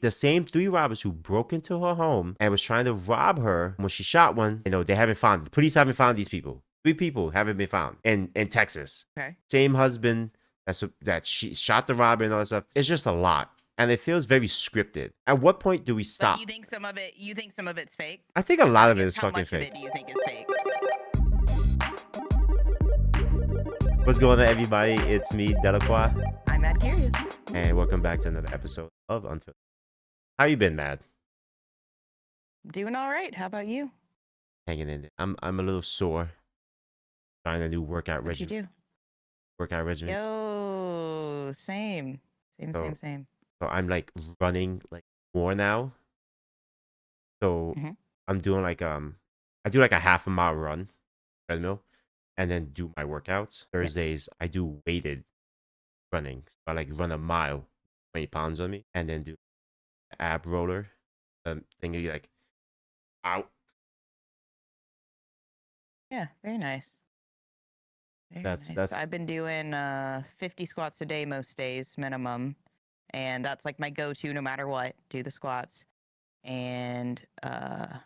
The same three robbers who broke into her home and was trying to rob her when she shot one, they haven't found, the police haven't found these people. 3 people haven't been found in Texas. Okay. Same husband that she shot the robber and all that stuff. It's just a lot. And it feels very scripted. At what point do we stop? But you think some of it's fake? I think a lot I of it guess is how fucking much of fake. it do you think is fake? What's going on, everybody? It's me, Delacroix, I'm mad curious. and welcome back to another episode of Untitled. How you been, Mad? Doing all right. How about you? Hanging in there. I'm a little sore. Trying to do workout What'd you regimen. do? Workout regimens. Yo, same. So- Same. So I'm like running like more now. So Mhm. I'm doing like I do like a half a mile run, treadmill, and then do my workouts. Thursdays I do weighted running. So I like run a mile, 20 pounds on me, and then do ab roller. Thing you like out. Yeah, very nice. Very That's- nice. that's- I've been doing 50 squats a day most days minimum, and that's like my go-to no matter what. Do the squats, and what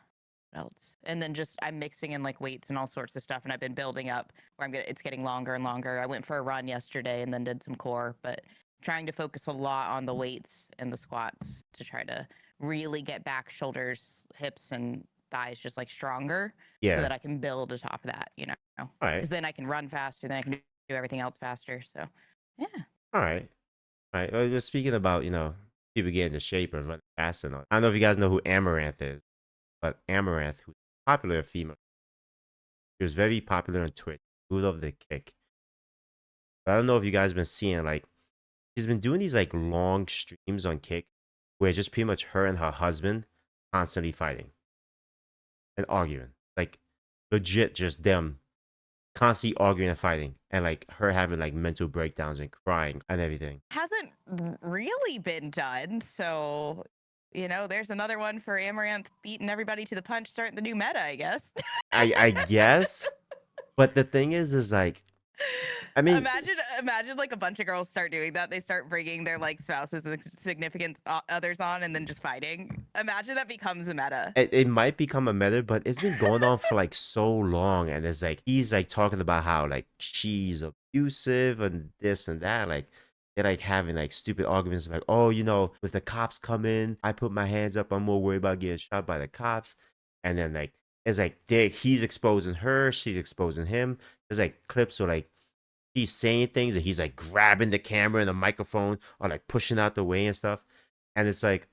else? And then just I'm mixing in like weights and all sorts of stuff, and I've been building up where it's getting longer and longer. I went for a run yesterday and then did some core, but trying to focus a lot on the weights and the squats to try to really get back, shoulders, hips, and thighs just like stronger, Yeah. so that I can build atop of that, All right. because then I can run faster, then I can do everything else faster. So yeah. All right. All right. Just speaking about, people getting into shape and running fast and all. I don't know if you guys know who Amaranth is, but Amaranth, who's a popular female, she was very popular on Twitch. Who loved the kick. But I don't know if you guys been seeing, like, she's been doing these like long streams on Kick where it's just pretty much her and her husband constantly fighting and arguing. Like legit just them constantly arguing and fighting, and like her having like mental breakdowns and crying and everything. Hasn't really been done. So, there's another one for Amaranth beating everybody to the punch, starting the new meta, I guess. I guess. But the thing is like, I mean, imagine like a bunch of girls start doing that. They start bringing their like spouses and significant others on, and then just fighting. Imagine that becomes a meta. it might become a meta, but it's been going on for like so long, and it's like he's like talking about how like she's abusive and this and that, like they're like having like stupid arguments like, oh, if the cops come in, I put my hands up, I'm more worried about getting shot by the cops. And then like it's like he's exposing her, she's exposing him. There's like clips where like he's saying things and he's like grabbing the camera and the microphone or like pushing out the way and stuff. And it's like,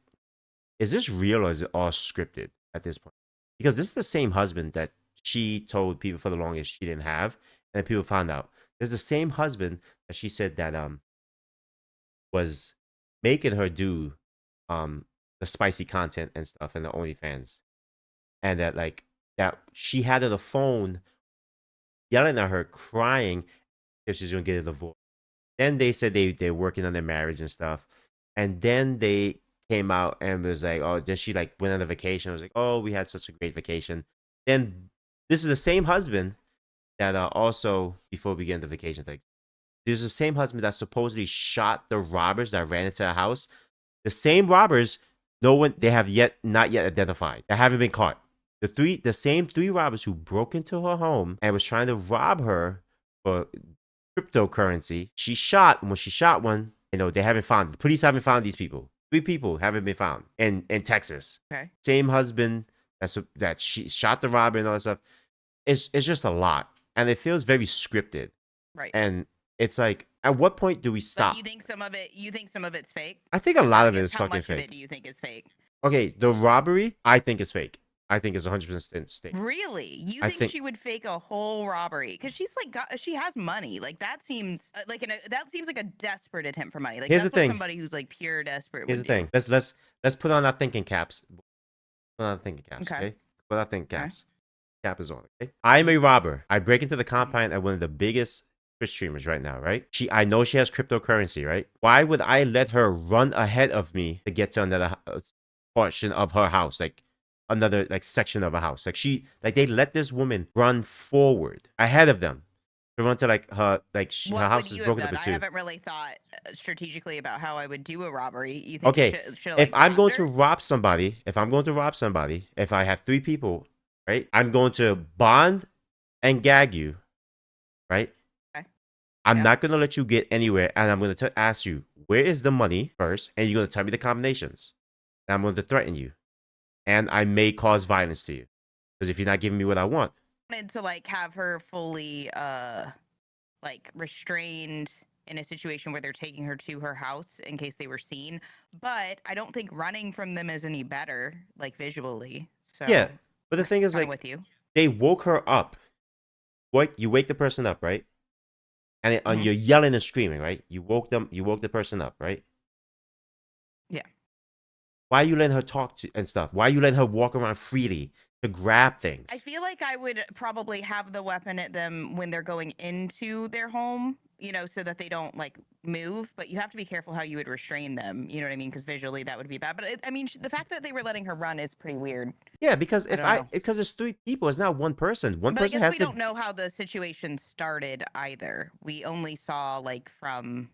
is this real or is it all scripted at this point? Because this is the same husband that she told people for the longest she didn't have, and then people found out. There's the same husband that she said that was making her do the spicy content and stuff in the OnlyFans. And that like that she had on the phone yelling at her, crying if she's gonna get a divorce. Then they said they're working on their marriage and stuff. And then they came out and was like, oh, did she like went on a vacation? I was like, oh, we had such a great vacation. Then this is the same husband that also, before we get into vacation things, there's the same husband that supposedly shot the robbers that ran into the house. The same robbers, they have not yet identified. They haven't been caught. The same three robbers who broke into her home and was trying to rob her for cryptocurrency. When she shot one, they haven't found, the police haven't found these people. 3 people haven't been found in Texas. Okay. Same husband that she shot the robber and all that stuff. It's just a lot, and it feels very scripted. Right. And it's like, at what point do we stop? But you think some of it's fake? I think a lot I of it guess is how fucking much of fake. it do you think is fake? Okay, the robbery, I think is fake. I think it's 100% fake. Really? You I think, think- she would fake a whole robbery? Because she's like, she has money. Like that seems like that seems like a desperate attempt for money. Like Here's that's the thing. what somebody who's like pure desperate Here's would the do. thing. Let's put on our thinking caps. Put on our thinking caps. Okay. Okay. Put our thinking caps. Cap is on. Okay. I'm a robber. I break into the compound at one of the biggest Twitch streamers right now, right? I know she has cryptocurrency, right? Why would I let her run ahead of me to get to another portion of her house, like another like section of a house? Like they let this woman run forward ahead of them. to run to like her her What would house is you have broken up done? in I two. haven't really thought strategically about how I would do a robbery. You think Okay, should have if like I'm grabbed going to her? rob somebody, if I have three people, right, I'm going to bond and gag you, right? Okay. I'm Yeah. not going to let you get anywhere, and I'm going to ask you where is the money first, and you're going to tell me the combinations. And I'm going to threaten you, and I may cause violence to you because if you're not giving me what I want. Wanted to like have her fully like restrained in a situation where they're taking her to her house in case they were seen. But I don't think running from them is any better, like visually. Yeah, So but the I'm thing is, kind of like, with you. they woke her up. You wake the person up, right? And Hmm. you're yelling and screaming, right? You woke the person up, right? Yeah. Why are you letting her talk to and stuff? Why are you letting her walk around freely to grab I things? feel like I would probably have the weapon at them when they're going into their home, so that they don't like move. But you have to be careful how you would restrain them. You know what I mean? Because visually that would be bad. But I mean, the fact that they were letting her run is pretty weird. Yeah, because I don't know. because it's three people, it's not one person. One But I person guess has we to. don't know how the situation started either. We only saw like from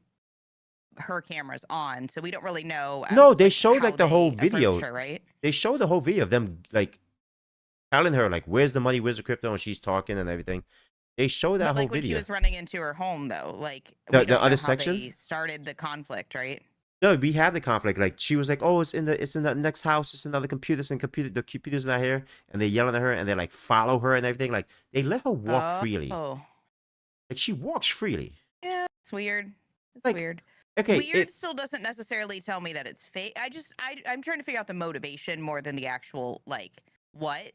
her cameras on, so we don't really know No, they like showed how like the whole they approached video. her, right? They showed the whole video of them like telling her like, "Where's the money? Where's the crypto?" And she's talking and everything. They showed that But whole like when she video. was running into her home though, like we The don't know other how section. they started the conflict, right? No, we have the conflict. Like she was like, "Oh, it's in the next house. It's another computer. the computer's not here." And they're yelling at her and they like follow her and everything. Like they let her walk freely. Oh. Like she walks freely. Yeah, it's weird. It's Like weird. okay, Weird still doesn't necessarily tell me that it's fake. I'm trying to figure out the motivation more than the actual like what.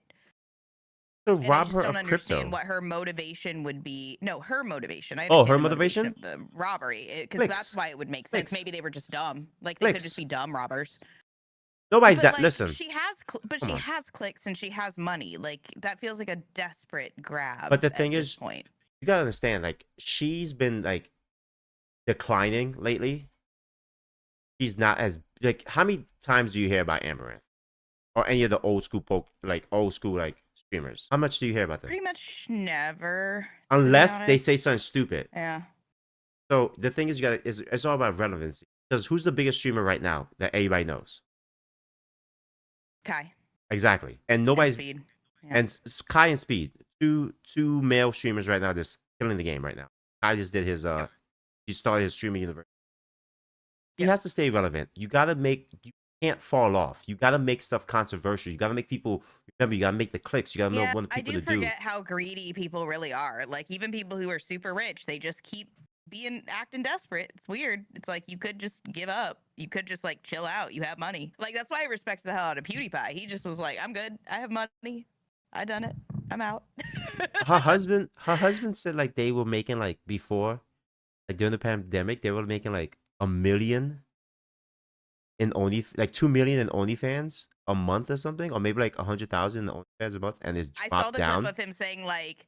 to And I rob just her don't of understand crypto. what her motivation would be. No, her motivation. I Oh, understand her the motivation motivation? of the robbery because that's Clicks, why it would make sense. clicks, Maybe they were just dumb. Like they could just clicks. be dumb robbers. Nobody's But that. like Listen, come she on. has clicks and she has money. Like that feels like a desperate But grab the at thing this is, point. you gotta understand. Like she's been like declining lately. She's not as like. How many times do you hear about Amaranth or any of the old school like streamers? How much do you hear about them? Pretty much never, to be Unless they say honest. something stupid. Yeah. So the thing is, you got is it's all about relevancy. Because who's the biggest streamer right now that everybody knows? Kai Exactly, and and nobody's Speed. Yeah. and Kai and Speed, two male streamers right now that's killing the game right now. Kai just did his Yep. he started his streaming universe. He Yep. has to stay relevant. You can't fall off. You gotta make stuff controversial. You gotta make people remember. You gotta make the clicks. You gotta know Yeah, what I people do to do. forget how greedy people really are. Like even people who are super rich, they just keep being acting desperate. It's weird. It's like you could just give up. You could just like chill out. You have money. Like that's why I respect the hell out of PewDiePie. He just was like, I'm good. I have money. I done it. I'm out. Her husband said like they were making like before, like during the pandemic, they were making like 1 million in only like 2 million in OnlyFans a month or something, or maybe like 100,000 in OnlyFans a month, and it's I saw dropped the clip down. of him saying like,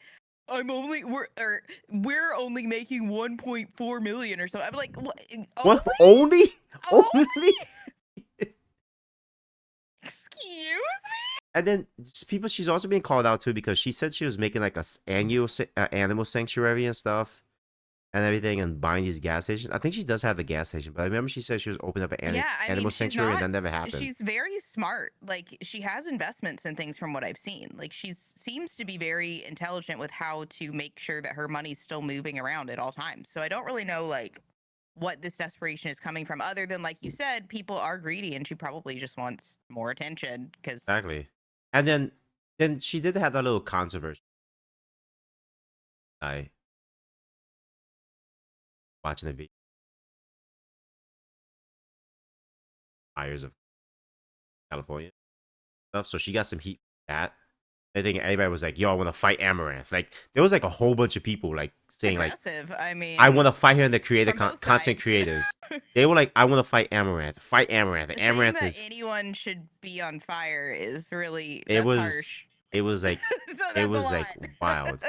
we're only making 1.4 million or so. I'm like, what? Only? What only? Only? Only? Excuse? And then people, she's also being called out too because she said she was making like a annual animal sanctuary and stuff and everything and buying these gas stations. I think she does have the gas station, but I remember she said she was opening up an Yeah, I mean, animal sanctuary and that never happened. she's very smart. Like, she has investments and things from what I've seen. Like, she seems to be very intelligent with how to make sure that her money's still moving around at all times. So I don't really know, like, what this desperation is coming from, other than, like you said, people are greedy and she probably just wants more attention because, Exactly. And then she did have that little controversy. I watching the video fires of California stuff, so she got some heat for that. I think everybody was like, "Yo, I want to fight Amaranth." Like there was like a whole bunch of people like saying like, aggressive. I "I want mean, to fight her." And the creator from both content sides. creators, they were like, "I want to fight Amaranth. Fight Amaranth." And Saying Amaranth that is anyone should be on fire is really, it that's was harsh. it was like So it that's a was like lot. wild.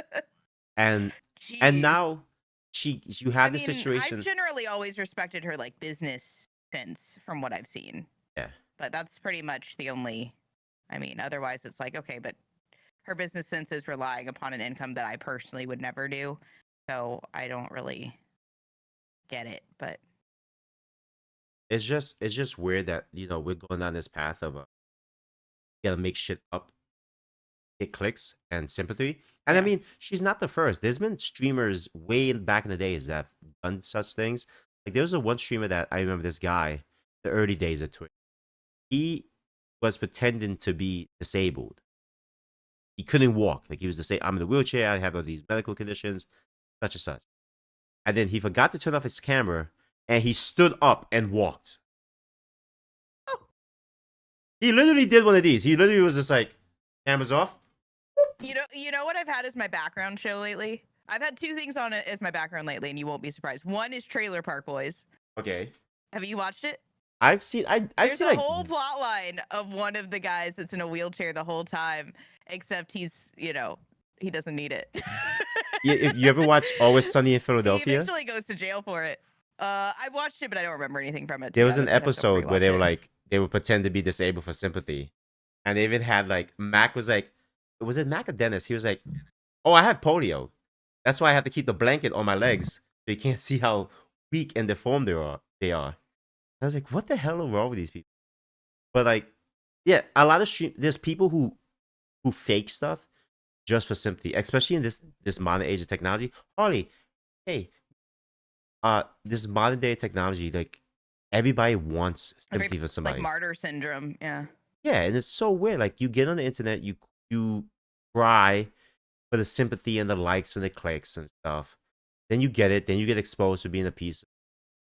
And Jeez. now you I have this mean, I've situation. generally always respected her like business sense from what I've seen, Yeah. but that's pretty much the only. I mean, otherwise it's like okay, but her business sense is relying upon an income that I personally would never do. So I don't really get it, but It's just weird that we're going down this path of you gotta make shit up, it clicks and sympathy. And I yeah. mean, she's not the first. There's been streamers way back in the days that have done such things. Like there was a one streamer that I remember. This guy, the early days of Twitch, he was pretending to be disabled. He couldn't walk. Like he was the I'm in a wheelchair. I have all these medical conditions, such and such. And then he forgot to turn off his camera, and he stood up and walked. Oh, He literally did one of these. He literally was just like, cameras off. you know what I've had as my background show lately? I've had two things on it as my background lately, and you won't be surprised. One is Trailer Park Boys. Okay. Have you watched it? I've There's seen a like whole plot line of one of the guys that's in a wheelchair the whole time, except he's, he doesn't need it. if you ever watch Always Sunny in He Philadelphia, eventually goes to jail for it. I watched it, but I don't remember anything from it. To there be was an honest, I'd have to episode where rewatch they were it. like they would pretend to be disabled for sympathy, and they even had like Mac was like, was it Mac or Dennis? He was like, "Oh, I have polio. That's why I have to keep the blanket on my legs so you can't see how weak and deformed they are." I was like, "What the hell are wrong with these people?" But like, yeah, a lot of there's people who fake stuff just for sympathy, especially in this modern age of technology. Harley, hey, this modern day technology, like everybody wants sympathy for It's like somebody. martyr syndrome. Yeah. Yeah, and it's so weird. Like you get on the internet, you cry for the sympathy and the likes and the clicks and stuff. Then you get it. Then you get exposed for being a piece of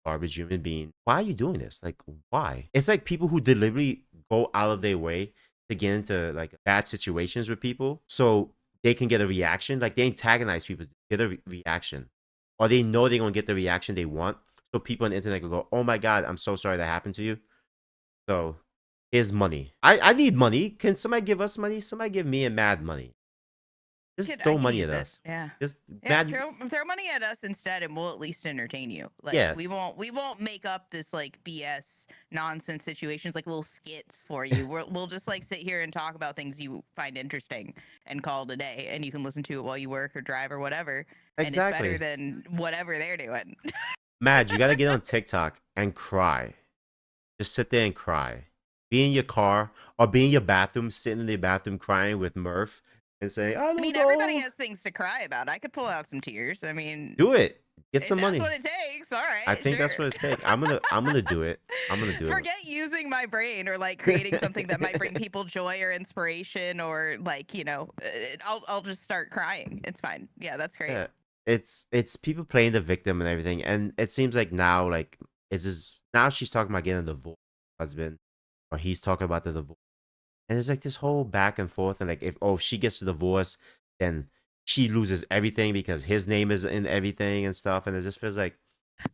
garbage human being. Why are you doing this? Like, why? It's like people who deliberately go out of their way to get into like bad situations with people so they can get a reaction. Like they antagonize people to get a reaction, or they know they're gonna get the reaction they want. So people on the internet can go, "Oh my god, I'm so sorry that happened to you." So here's money. I need money. Can somebody give us money? Somebody give me and Mad money. Just I throw could money use at it. us. Yeah. Just Yeah, Mad. throw money at us instead, and we'll at least entertain you. Like Yeah, we won't make up this like BS nonsense situations like little skits for you. We'll just like sit here and talk about things you find interesting and call it a day, and you can listen to it while you work or drive or whatever. And it's better exactly. than whatever they're doing. Mad, you gotta get on TikTok and cry. Just sit there and cry. Be in your car or be in your bathroom, sitting in the bathroom crying with Murph and saying, I I don't mean, everybody know. has things to cry about. I could pull out some tears. I mean, Do it. Get if some that's what money. it takes, all I right, think that's sure. what it's take. I'm gonna do it. I'm gonna do Forget using my brain or like creating something that might bring it. people joy or inspiration or like, I'll just start crying. It's fine. Yeah, that's great. Yeah. It's people playing the victim and everything. And it seems like now like is this now she's talking about getting a divorce husband or he's talking about the divorce. And there's like this whole back and forth, and like if she gets the divorce, then she loses everything because his name is in everything and stuff. And it just feels like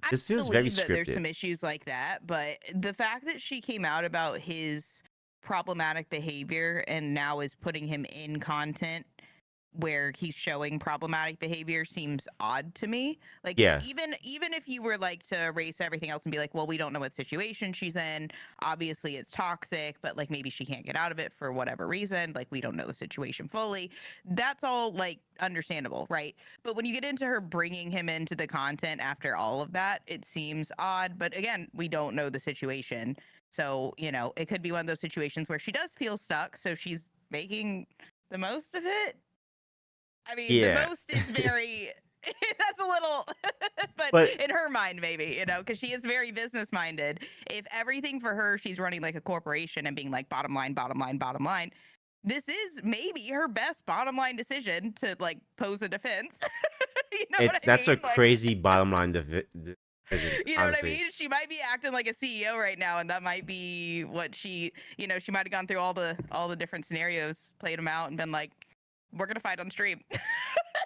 I this feels very believe that there's scripted. some issues like that, but the fact that she came out about his problematic behavior and now is putting him in content where he's showing problematic behavior seems odd to me. Like Yeah, even if you were like to erase everything else and be like, well, we don't know what situation she's in. Obviously it's toxic, but like maybe she can't get out of it for whatever reason. Like we don't know the situation fully. That's all like understandable, right? But when you get into her bringing him into the content after all of that, it seems odd. But again, we don't know the situation. So, it could be one of those situations where she does feel stuck. So she's making the most of it. I mean, the yeah. most is very that's a little but But in her mind maybe, because she is very business minded. If everything for her she's running like a corporation and being like bottom line, bottom line, bottom line, this is maybe her best bottom line decision to like pose a defense. You know what I that's mean? a Like crazy bottom line decision, you know what I honestly. mean? She might be acting like a CEO right now, and that might be what she might have gone through all the different scenarios, played them out, and been like, "We're gonna fight on stream."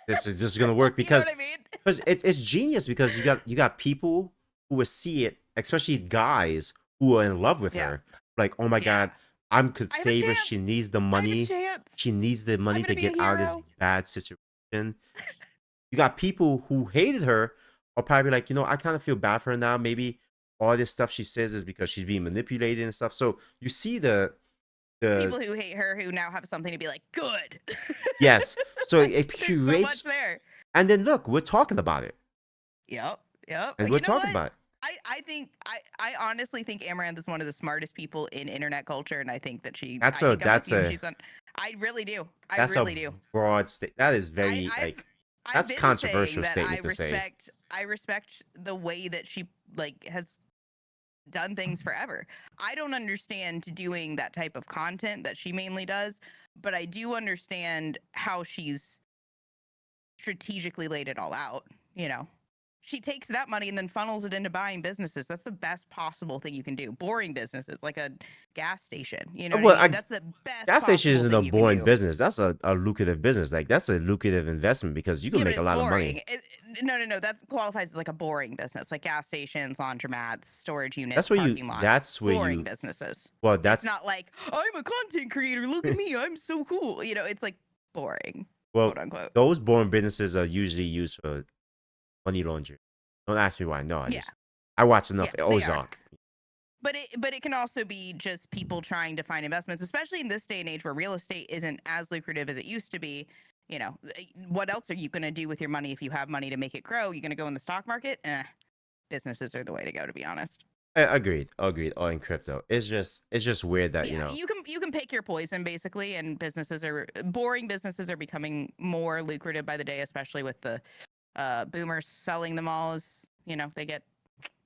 This is just gonna work You know what because I mean? it's genius because you got people who will see it, especially guys who are in love with Yeah. her. Like, oh my Yeah. god, I'm could I have a save her. She chance. needs the I have a money. chance. She needs the I'm money gonna to be a get out of this hero. bad situation. You got people who hated her are probably like, I kind of feel bad for her now. Maybe all this stuff she says is because she's being manipulated and stuff. So you see the People who hate her who now have something to be like, good. yes. So it There's so much curates there. And then look, we're talking about it. Yep. Yep. And we're You know talking what? about it. I honestly think Amaranth is one of the smartest people in internet culture, and I think that That's I a think I'm with that's you. a She's on. I really do. I that's a really do. broad state. That is I very I've like I've that's a been saying controversial that statement to say. I respect the way that she like has done things forever. I don't understand doing that type of content that she mainly does, but I do understand how she's strategically laid it all out, you know. She takes that money and then funnels it into buying businesses. That's the best possible thing you can do. Boring businesses like a gas station. You know what I Well, mean? That's the best gas station possible isn't thing a you can boring do. business. That's a lucrative business. Like that's a lucrative investment because you can Yeah, but make a it's lot of boring. money. No. That qualifies as like a boring business, like gas stations, laundromats, storage units, That's where you. parking lots. That's where Boring you. businesses. Well, It's that's not like I'm a content creator. Look at me, I'm so cool. You know, it's like boring, quote well. unquote. Those boring businesses are usually used for money laundering. Don't ask me why. No, Yeah, I watch yeah, enough they are. Ozark. But it can also be just people trying to find investments, especially in this day and age where real estate isn't as lucrative as it used to be. You know, what else are you going to do with your money if you have money to make it grow? You're going to go in the stock market? Businesses are the way to go, to be honest. Agreed. Agreed. Or in crypto. It's just weird that Yeah, you can pick your poison basically, and businesses are boring. Businesses are becoming more lucrative by the day, especially with the boomers selling them all. As you know, they get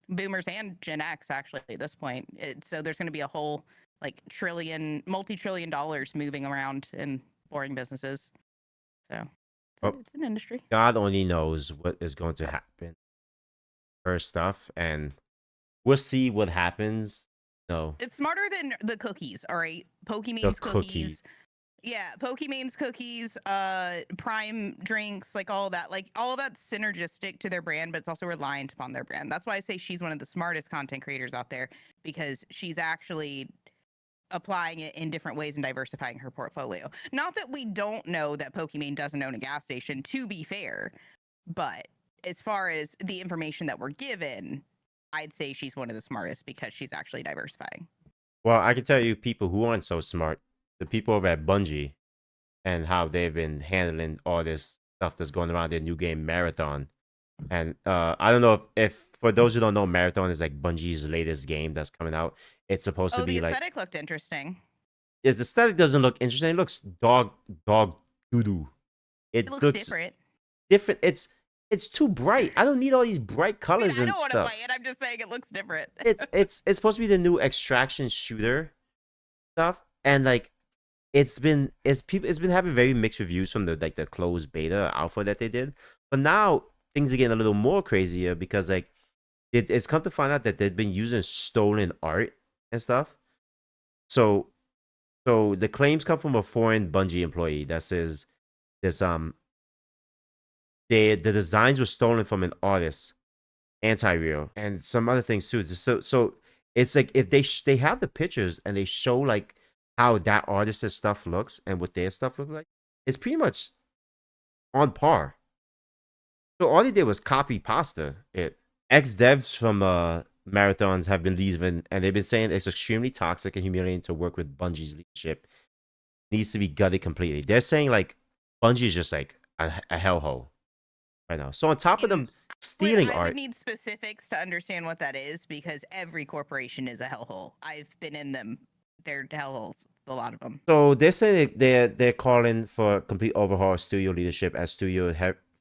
boomers and Gen X actually at this point. So there's going to be a whole like multi-trillion dollars moving around in boring businesses. So Well, it's an industry. God only knows what is going to happen for stuff, and we'll see what happens. No, It's smarter than the cookies. All right, the Pokemon's cookie. cookies. Yeah, Pokemon's cookies, Prime drinks, like all that. Like all of that's synergistic to their brand, but it's also reliant upon their brand. That's why I say she's one of the smartest content creators out there because she's actually applying it in different ways and diversifying her portfolio. Not that we don't know that Pokimane doesn't own a gas station, to be fair, but as far as the information that we're given, I'd say she's one of the smartest because she's actually diversifying. Well, I can tell you people who aren't so smart, the people over at Bungie, and how they've been handling all this stuff that's going around their new game Marathon. And I don't know if for those who don't know, Marathon is like Bungie's latest game that's coming out. It's supposed to Oh, the be like aesthetic looked interesting. its aesthetic doesn't look interesting. It looks dog doo doo. It It looks looks different. different. It's too bright. I don't need all these bright I mean, colors I and don't want to stuff. play it. I'm just saying it looks different. It's supposed to be the new extraction shooter stuff, and like it's been having very mixed reviews from the closed beta alpha that they did, but now things are getting a little more crazier because like it's come to find out that they've been using stolen art and stuff. So the claims come from a foreign Bungie employee that says this the designs were stolen from an artist, anti-real, and some other things too. So it's like if they have the pictures and they show like how that artist's stuff looks and what their stuff looks like, it's pretty much on par. So all they did was copy pasta it. Ex devs from marathons have been leaving, and they've been saying it's extremely toxic and humiliating to work with Bungie's leadership. Needs to be gutted completely. They're saying like Bungie is just like a hellhole right now. So on top of And them stealing I would art, need specifics to understand what that is because every corporation is a hellhole. I've been in them. They're hellholes, a lot of them. so they're saying they're calling for a complete overhaul of studio leadership as studio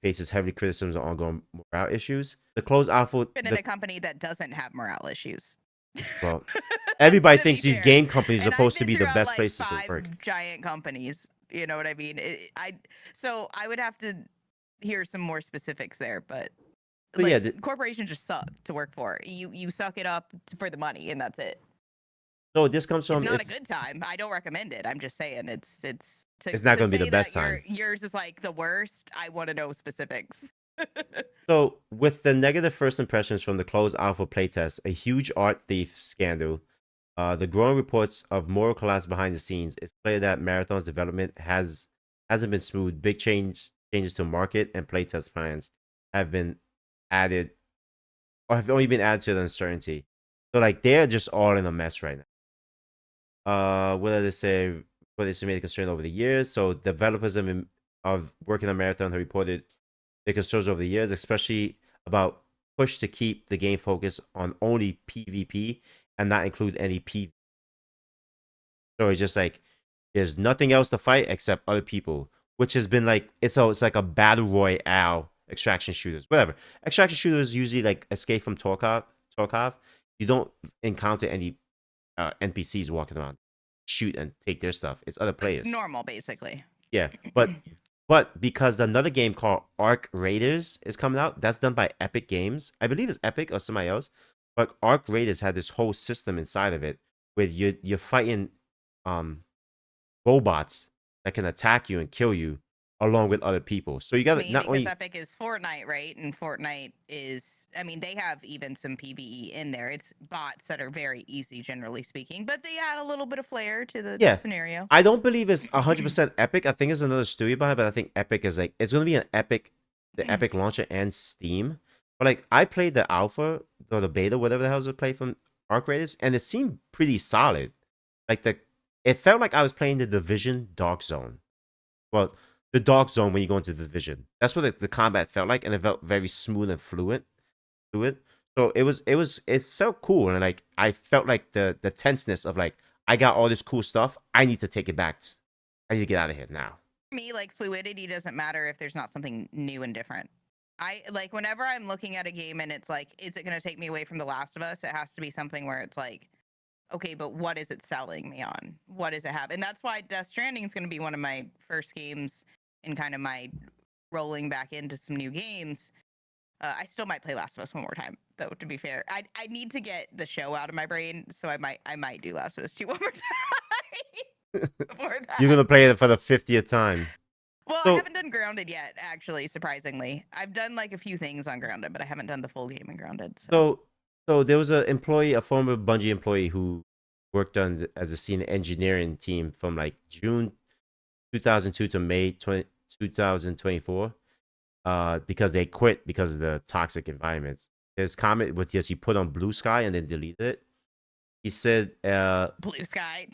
faces heavy criticisms of ongoing morale issues. The closed alpha, Been in a company that doesn't have morale issues. well, everybody To be thinks these fair, game companies are and I've supposed to been be the throughout best like places to five work. giant companies. You know what I mean? So I would have to hear some more specifics there, but So yeah, like corporations just suck to work for. You suck it up for the money, and that's it. so this comes It's from not a good time. I don't recommend it. I'm just saying it's it's not to going to be the say that best time. yours is like the worst. I want to know specifics. So, with the negative first impressions from the closed alpha playtest, a huge art thief scandal, the growing reports of moral collapse behind the scenes, it's clear that Marathon's development hasn't been smooth. Big changes to market and playtest plans have been added, or have only been added to the uncertainty. So, like, they're just all in a mess right now. Whether they say whether it's made a concern over the years. So, developers of working on Marathon have reported big concerns over the years, especially about push to keep the game focused on only PvP and not include any PvP. So it's just like there's nothing else to fight except other people, which has been like it's like a battle royale extraction shooters, whatever. Extraction shooters usually like Escape from Tarkov. You don't encounter any NPCs walking around, shoot and take their stuff. It's other It's players. normal, basically. Yeah, but because another game called Arc Raiders is coming out, that's done by Epic Games. I believe it's Epic or somebody else. But Arc Raiders had this whole system inside of it where you're fighting um robots that can attack you and kill you along with other people. So you got to Me not because only Epic is Fortnite, right? And Fortnite is, I mean, they have even some PvE in there. It's bots that are very easy, generally speaking, but they add a little bit of flair to the yeah. scenario. I don't believe it's 100% Epic. I think it's another studio behind, but I think Epic is like it's going to be an Epic, the Epic launcher and Steam. But like I played the alpha or the beta, whatever the hell was played from Arc Raiders, and it seemed pretty solid. Like it felt like I was playing the Division Dark Zone. Well, the Dark Zone when you go into the Division. That's what the combat felt like, and it felt very smooth and fluid. So it felt cool, and like I felt like the tenseness of like I got all this cool stuff. I need to take it back. I need to get out of here now. For me, like fluidity doesn't matter if there's not something new and different. I like whenever I'm looking at a game and it's like, is it going to take me away from The Last of Us? It has to be something where it's like, okay, but what is it selling me on? What does it have? And that's why Death Stranding is going to be one of my first games in kind of my rolling back into some new games. I still might play Last of Us one more time, though. To be fair, I need to get the show out of my brain, so I might do Last of Us 2 one more time before You're that. gonna play it for the 50th time. Well, I So haven't done Grounded yet, actually. Surprisingly, I've done like a few things on Grounded, but I haven't done the full game in Grounded. So so so there was a employee, a former Bungie employee who worked on as a senior engineering team from like June 2002 to May 2024. Because they quit because of the toxic environments. His comment with this, he put on Blue Sky and then deleted it. He said, Blue Sky.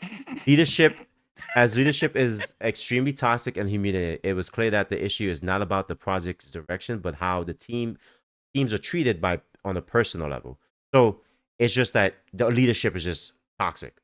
leadership, as leadership is extremely toxic and humiliating, it was clear that the issue is not about the project's direction, but how the teams are treated by on a personal level. So it's just that the leadership is just toxic.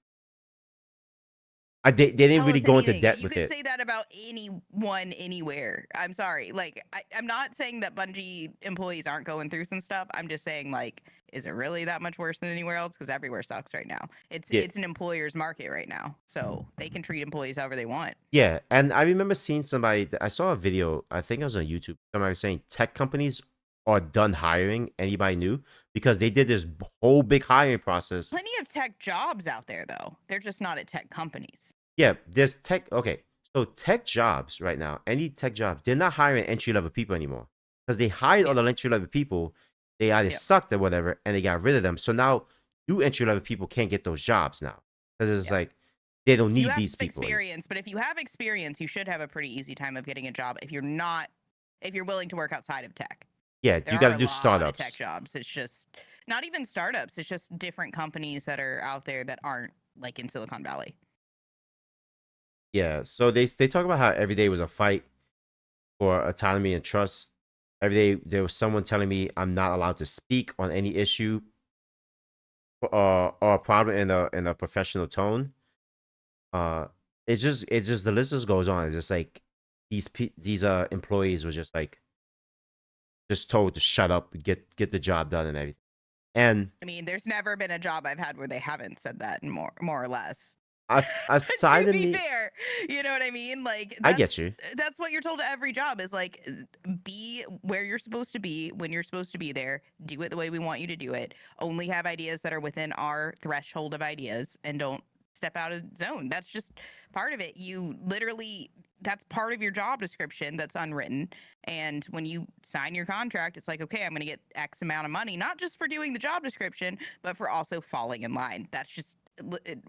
They didn't Tell really us go into anything. depth You with could it. say that about anyone anywhere. I'm sorry. Like, I'm not saying that Bungie employees aren't going through some stuff. I'm just saying, like, is it really that much worse than anywhere else? Because everywhere sucks right now. It's Yeah, it's an employer's market right now, so they can treat employees however they want. yeah, and I remember seeing somebody. I saw a video. I think it was on YouTube. Somebody was saying tech companies are done hiring anybody new because they did this whole big hiring process. Plenty of tech jobs out there, though. They're just not at tech companies. Yeah, there's tech. Okay, so tech jobs right now, any tech jobs, they're not hiring entry level people anymore because they hired all Yeah. the entry level people. They either Yep. sucked or whatever, and they got rid of them. So now new entry level people can't get those jobs now because it's Yep. like they don't You need have these people anymore. experience, but if you have experience, you should have a pretty easy time of getting a job if you're not if you're willing to work outside of tech. Yeah, There you got are to a do lot of tech startups. jobs. It's just not even startups. It's just different companies that are out there that aren't like in Silicon Valley. Yeah, so they talk about how every day was a fight for autonomy and trust. Every day there was someone telling me I'm not allowed to speak on any issue or a problem in a professional tone. Uh, it just the list just goes on. It's just like these employees were just like just told to shut up, get the job done and everything. And I mean, there's never been a job I've had where they haven't said that, and more or less. aside To of be me, fair, you know what I mean? Like I get you. that's what you're told to every job is like be where you're supposed to be when you're supposed to be there. Do it the way we want you to do it. Only have ideas that are within our threshold of ideas and don't step out of zone. That's just part of it. You literally that's part of your job description that's unwritten. And when you sign your contract, it's like, okay, I'm going to get X amount of money, not just for doing the job description, but for also falling in line. That's just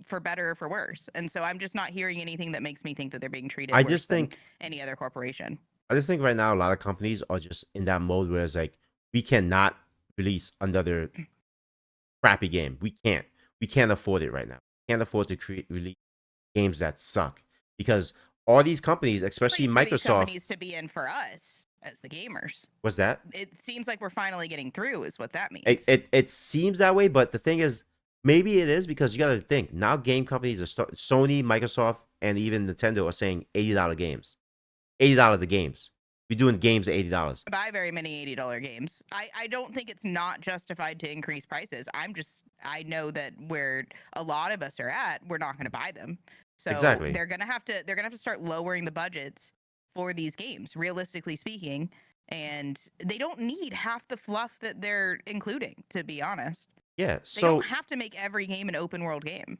for better or for worse. And so I'm just not hearing anything that makes me think that they're being treated I worse just than think any other corporation. I just think right now a lot of companies are just in that mode where it's like we cannot release another crappy game. We can't. We can't afford it right now. We can't afford to create release games that suck because all these companies, especially Place for these Microsoft, companies to be in for us. as the gamers. What's that? It seems like we're finally getting through, is what that It, means. it it seems that way, but the thing is, maybe it is because you got to think now. Game companies are Sony, Microsoft, and even Nintendo are saying $80 games, $80 the games. We're doing games at $80. Buy very many $80 games. I don't think it's not justified to increase prices. I know that where a lot of us are at, we're not going to buy them. So Exactly. they're gonna have to start lowering the budgets for these games, realistically speaking. And they don't need half the fluff that they're including, to be honest. Yeah. They don't So, have to make every game an open world game.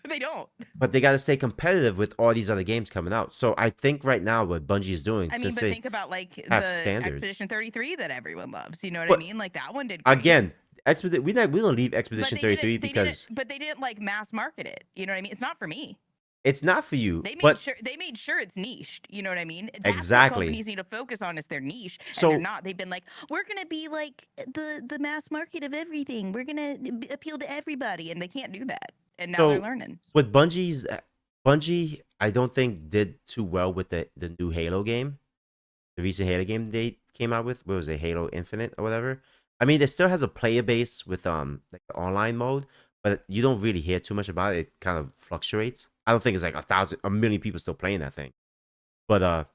They don't. but they got to stay competitive with all these other games coming out. So I think right now what Bungie is doing, I mean, since but they think about like have the standards, Expedition 33 that everyone loves. You know what I but mean? Like that one did great. again, we don't leave But Expedition they didn't 33 they didn't because but they didn't like mass market it. You know what I mean? It's not for me. it's not for you. They made But sure it's niched. You know what I mean? That's what exactly. companies need to focus on is their niche, and they're So not. They've been like, we're gonna be like the mass market of everything. We're gonna appeal to everybody, and they can't do that. And now they're so learning. with Bungie, I don't think did too well with the new Halo game, the recent Halo game they came out with. What was it, Halo Infinite or whatever? I mean, it still has a player base with like the online mode, but you don't really hear too much about it. It kind of fluctuates. I don't think it's like a million people still playing that thing. But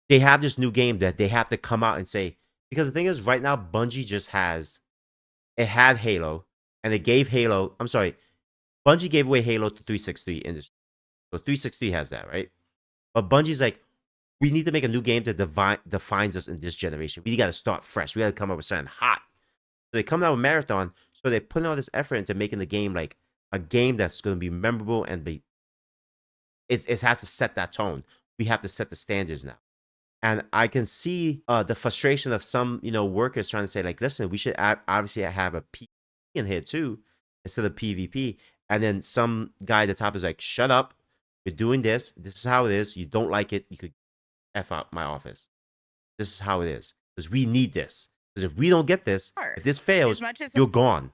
they have this new game that they have to come out and say, because the thing is, right now Bungie just has it had Halo, and it gave Halo. I'm sorry, Bungie gave away Halo to 363 Industries. So 363 has that, right? But Bungie's like, we need to make a new game that defines us in this generation. We got to start fresh. We got to come up with something hot. So they come out with Marathon. So they're putting all this effort into making the game like a game that's going to be memorable and it has to set that tone. We have to set the standards now. And I can see the frustration of some, workers trying to say like, listen, we should obviously have a PvP in here too instead of PvP. And then some guy at the top is like, shut up. You're doing this. This is how it is. You don't like it. You could F out my office. This is how it is. Because we need this. Because if we don't get this, Are. if this As fails, much as you're gone.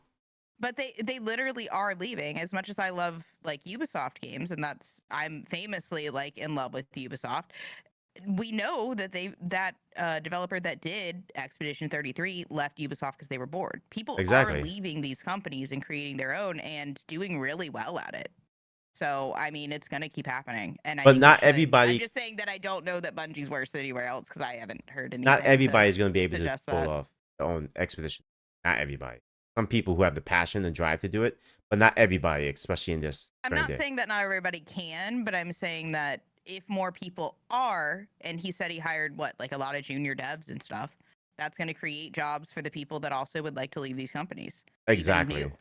But they literally are leaving. As much as I love like Ubisoft games, and I'm famously like in love with Ubisoft. We know that that developer that did Expedition 33 left Ubisoft because they were bored. People are Exactly. leaving these companies and creating their own and doing really well at it. So I mean, it's gonna keep happening, and I But think it not should. I'm everybody, just saying that I don't know that Bungie's worse than anywhere else because I haven't heard not anything to everybody is going to be able to suggest pull that. off their own expedition. Not everybody. Some people who have the passion and drive to do it, but not everybody, especially in this I'm current not day. saying that not everybody can, but I'm saying that if more people are, and he said he hired what, like a lot of junior devs and stuff, that's going to create jobs for the people that also would like to leave these companies. Even Exactly. new.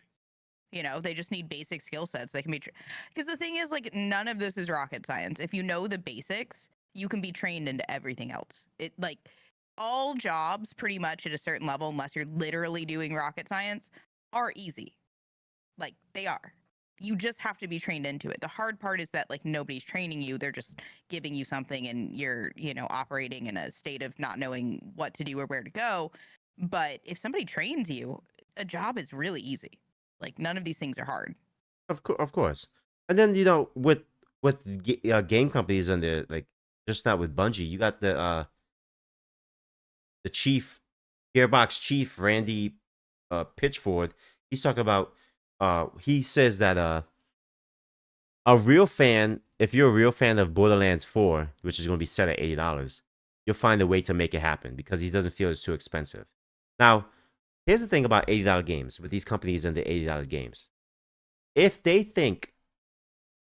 You know, they just need basic skill sets. They can be, because the thing is, like, none of this is rocket science. If you know the basics, you can be trained into everything else. It like all jobs, pretty much at a certain level, unless you're literally doing rocket science, are easy. Like they are. You just have to be trained into it. The hard part is that like nobody's training you. They're just giving you something and you're, operating in a state of not knowing what to do or where to go. But if somebody trains you, a job is really easy. Like none of these things are hard. Of course. And then with game companies and the like, just not with Bungie, you got the chief, Gearbox chief Randy Pitchford. He's talking about he says that a real fan, if you're a real fan of Borderlands 4, which is going to be set at $80, you'll find a way to make it happen because he doesn't feel it's too expensive. Now, here's the thing about $80 games with these companies and the $80 games. If they think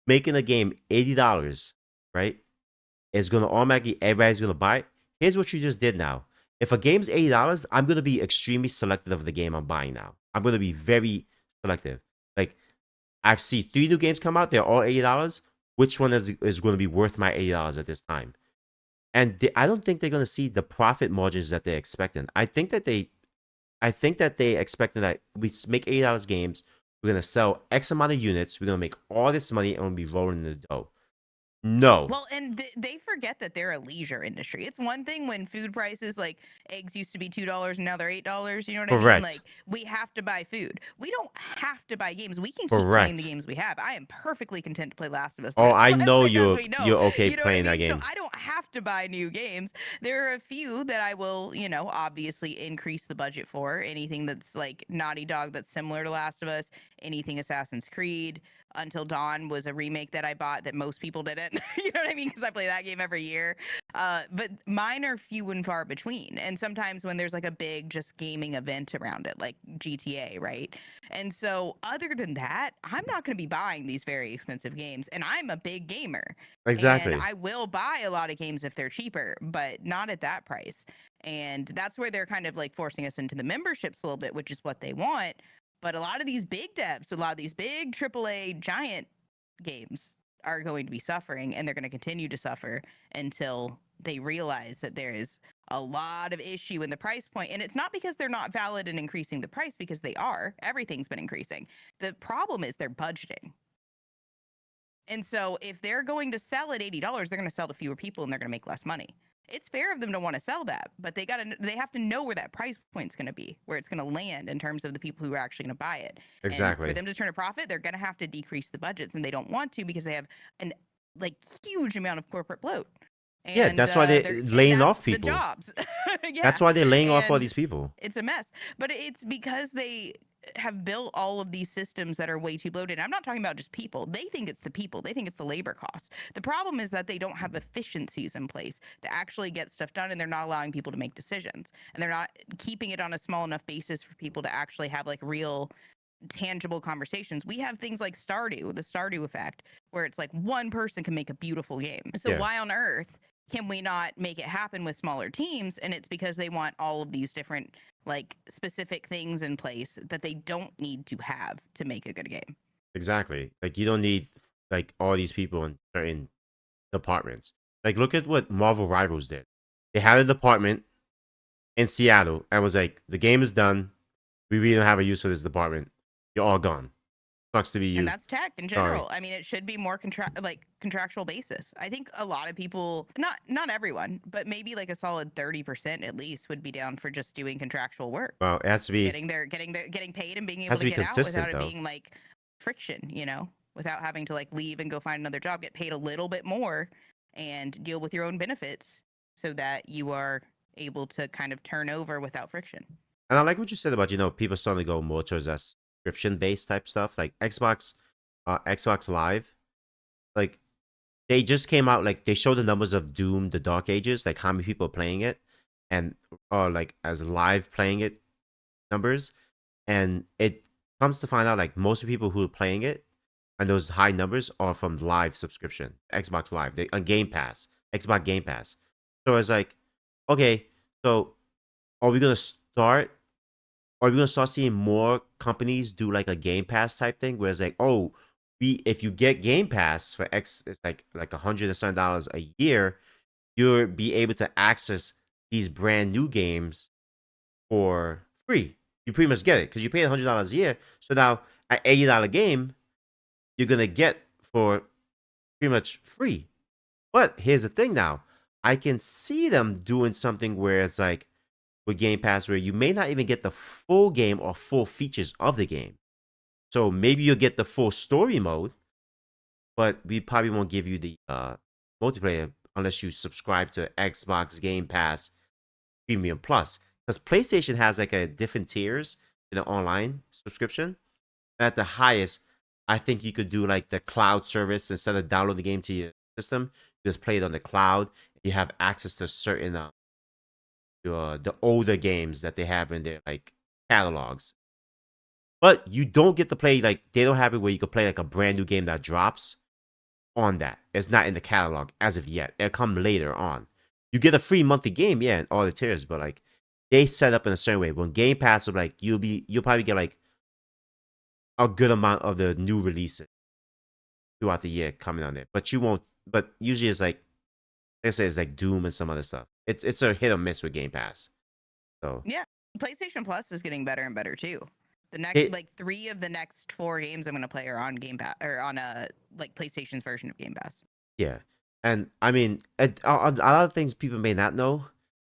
making a game $80, right, is going to automatically, everybody's going to buy it, here's what you just did now. If a game's $80, I'm going to be extremely selective of the game I'm buying now. I'm going to be very selective. Like, I've seen 3 new games come out. They're all $80. Which one is going to be worth my $80 at this time? And I don't think they're going to see the profit margins that they're expecting. I think that they expecting that we make $80 games. We're going to sell X amount of units. We're going to make all this money and we'll be rolling in the dough. No. Well, and they forget that they're a leisure industry. It's one thing when food prices, like eggs used to be $2 and now they're $8. You know what I mean? Correct. Like we have to buy food. We don't have to buy games. We can keep playing the Correct. games we have. I am perfectly content to play Last of Us Oh, I as know long as you're we know. you're okay You know what I playing that mean? So game. I don't have to buy new games. There are a few that I will, obviously increase the budget for. Anything that's like Naughty Dog that's similar to Last of Us, anything Assassin's Creed. Until Dawn was a remake that I bought that most people didn't. You know what I mean? Because I play that game every year. But mine are few and far between. And sometimes when there's like a big just gaming event around it, like GTA, right? And so, other than that, I'm not going to be buying these very expensive games. And I'm a big gamer. And Exactly. I will buy a lot of games if they're cheaper, but not at that price. And that's where they're kind of like forcing us into the memberships a little bit, which is what they want. But a lot of these big devs, a lot of these big AAA giant games are going to be suffering, and they're going to continue to suffer until they realize that there is a lot of issue in the price point. And it's not because they're not valid in increasing the price, because they are. Everything's been increasing. The problem is their budgeting. And so if they're going to sell at $80, they're going to sell to fewer people and they're going to make less money. It's fair of them to want to sell that, but they have to know where that price point's going to be, where it's going to land in terms of the people who are actually going to buy it. And for Exactly. them to turn a profit, they're going to have to decrease the budgets, and they don't want to because they have an like huge amount of corporate bloat. Yeah, And that's why they're and laying off that's the people. jobs. Yeah. That's why they're laying off all And these people. it's a mess. But it's because they have built all of these systems that are way too bloated. I'm not talking about just people. They think it's the people. They think it's the labor cost. The problem is that they don't have efficiencies in place to actually get stuff done, and they're not allowing people to make decisions. And they're not keeping it on a small enough basis for people to actually have like real tangible conversations. We have things like Stardew, the Stardew effect, where it's like one person can make a beautiful game. So Yeah, why on earth can we not make it happen with smaller teams? And it's because they want all of these different like specific things in place that they don't need to have to make a good game. exactly. Like you don't need like all these people in certain departments. Like look at what Marvel Rivals did. They had a department in Seattle and was like, the game is done. We really don't have a use for this department. You're all gone. Sucks to be And you. that's tech in Sorry. general. I mean, it should be more contractual basis. I think a lot of people, not everyone, but maybe like a solid 30% at least would be down for just doing contractual work, Well, it getting paid and being able has to to be get out consistent without it though. being like friction, without having to like leave and go find another job, get paid a little bit more and deal with your own benefits so that you are able to kind of turn over without friction. And I like what you said about, people starting to go more towards that subscription based type stuff. Like Xbox Live. Like they just came out, like they showed the numbers of Doom, the Dark Ages, like how many people are playing it, and like as live playing it numbers. And it comes to find out like most of the people who are playing it and those high numbers are from live subscription, Xbox Live, they on Game Pass, Xbox Game Pass. So it's like, okay, so are we gonna start? Are we gonna start seeing more companies do like a Game Pass type thing, where it's like, oh, we if you get Game Pass for X, it's like $100 a year, you'll be able to access these brand new games for free. You pretty much get it because you pay $100 a year. So now an $80 game, you're gonna get for pretty much free. But here's the thing now. I can see them doing something where it's like with Game Pass where you may not even get the full game or full features of the game. So maybe you'll get the full story mode, but we probably won't give you the multiplayer unless you subscribe to Xbox Game Pass Premium Plus. Because PlayStation has like a different tiers in the online subscription. At the highest, I think you could do like the cloud service instead of download the game to your system. You just play it on the cloud. You have access to certain the older games that they have in their like catalogs. But you don't get to play like they don't have it where you can play like a brand new game that drops on that. It's not in the catalog as of yet. It'll come later on. You get a free monthly game, yeah, and all the tiers, but like they set up in a certain way. When Game Pass will like you'll probably get like a good amount of the new releases throughout the year coming on there. But you won't but usually it's like I say it's like Doom and some other stuff. It's a hit or miss with Game Pass. So Yeah, PlayStation Plus is getting better and better too. The next, it like three of the next four games I'm gonna play are on Game Pass or on a like PlayStation's version of Game Pass. Yeah. And I mean, a lot of things people may not know,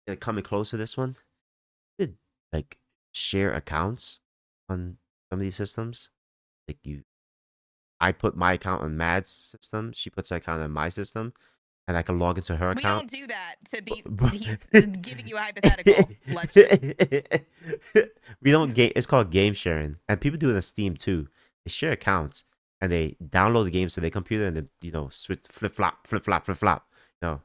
like coming close to this one, you could like share accounts on some of these systems. Like I put my account on Mad's system, she puts her account on my system, and I can log into her We account. don't do that to be. But He's giving you a hypothetical. Let's just. we don't game. It's called game sharing, and people do it on Steam too. They share accounts and they download the game to their computer and then switch flip flop, flip flop, flip flop. No,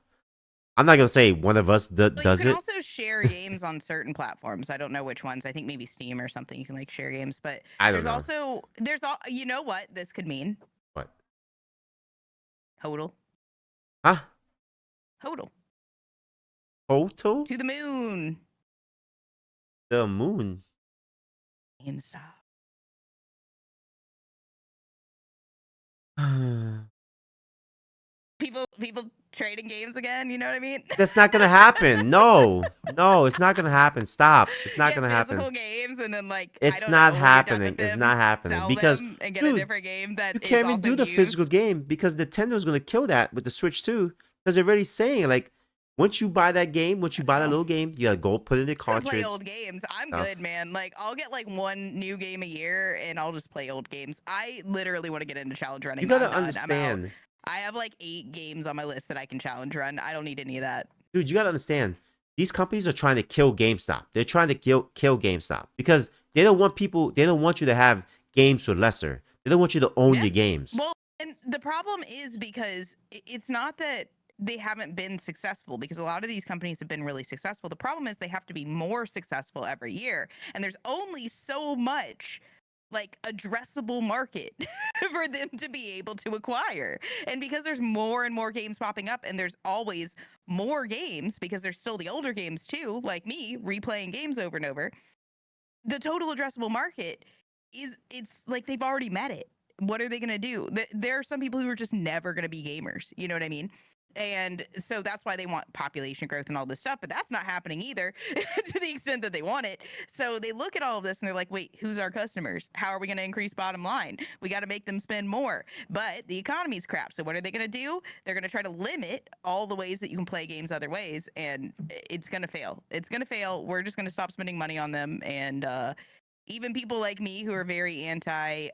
I'm not gonna say one of us Well, you does can it. also share games on certain platforms. I don't know which ones. I think maybe Steam or something. You can like share games, but I don't there's know. also there's all. You know what this could mean? What? Hodl. Huh? Hodl. Hoto? To the moon. The moon? GameStop. People trading games again. You know what I mean? That's not gonna happen. No, no, it's not gonna happen. Stop. It's not Get gonna happen. physical games and then like I It's don't not know when you're done happening. with It's them, not happening sell because, them and get a dude, different game that you is can't even also do the physical used. game because Nintendo's gonna kill that with the Switch too. Because they're already saying like, once you buy that game, once you I buy that know. little game, you gotta go put it in the Just gonna play cartridge old games. I'm good, stuff. man. Like I'll get like one new game a year and I'll just play old games. I literally want to get into challenge You running. I'm gotta done. I'm out. understand, I have like 8 games on my list that I can challenge run. I don't need any of that. dude. You gotta understand. These companies are trying to kill GameStop. They're trying to kill GameStop because they don't want people. They don't want you to have games for lesser. They don't want you to own Yeah. your games. Well, and the problem is because it's not that they haven't been successful because a lot of these companies have been really successful. The problem is they have to be more successful every year. And there's only so much like addressable market for them to be able to acquire. And because there's more and more games popping up and there's always more games because there's still the older games too, like me replaying games over and over, the total addressable market is it's like they've already met it. What are they going to do? There are some people who are just never going to be gamers. You know what I mean? And so that's why they want population growth and all this stuff, but that's not happening either to the extent that they want it. So they look at all of this and they're like, wait, who's our customers? How are we going to increase bottom line? We got to make them spend more. But the economy's crap. So what are they going to do? They're going to try to limit all the ways that you can play games other ways. And it's going to fail. It's going to fail. We're just going to stop spending money on them. And, even people like me who are very anti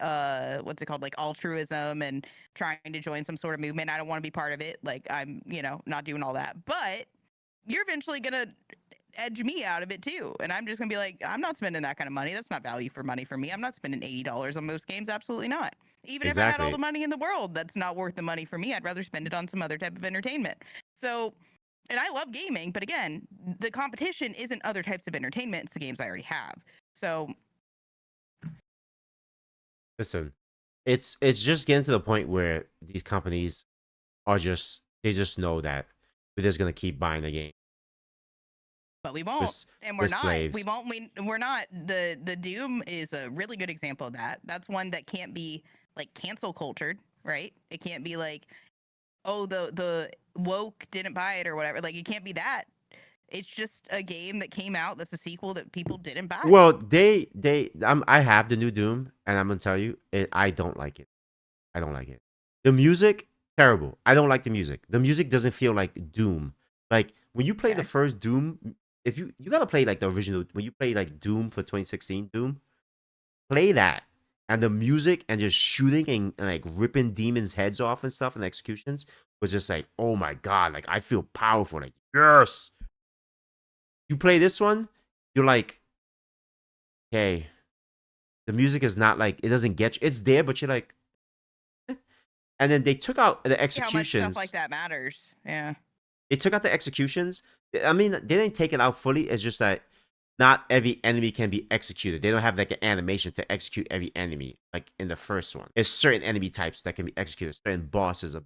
what's it called, like altruism and trying to join some sort of movement, I don't want to be part of it. Like I'm not doing all that, but you're eventually gonna edge me out of it too, and I'm just gonna be like, I'm not spending that kind of money. That's not value for money for me. I'm not spending $80 on most games. Absolutely not. Even if I had all the Exactly. money in the world, that's not worth the money for me. I'd rather spend it on some other type of entertainment. So, and I love gaming, but again, the competition isn't other types of entertainment, it's the games I already have. So Listen, it's just getting to the point where these companies are just they just know that we're just gonna keep buying the game. but we won't, With and we're with not. We slaves. won't. We're not. The Doom is a really good example of that. That's one that can't be like cancel cultured, right? It can't be like, oh, the woke didn't buy it or whatever. Like it can't be that. It's just a game that came out that's a sequel that people didn't buy. Well, I have the new Doom, and I'm gonna tell you, I don't like it. I don't like it. The music, terrible. I don't like the music. The music doesn't feel like Doom. Like when you play the Okay. first Doom, if you gotta play like the original. When you play like Doom for 2016 Doom, play that, and the music and just shooting and like ripping demons' heads off and stuff and executions was just like, oh my god, like I feel powerful. Like yes, you play this one, you're like, okay, the music is not like it doesn't get you. It's there, but you're like, and then they took out the How much stuff like executions. that matters? Yeah. They took out the executions. I mean, they didn't take it out fully. It's just that not every enemy can be executed. They don't have like an animation to execute every enemy like in the first one. There's certain enemy types that can be executed. Certain bosses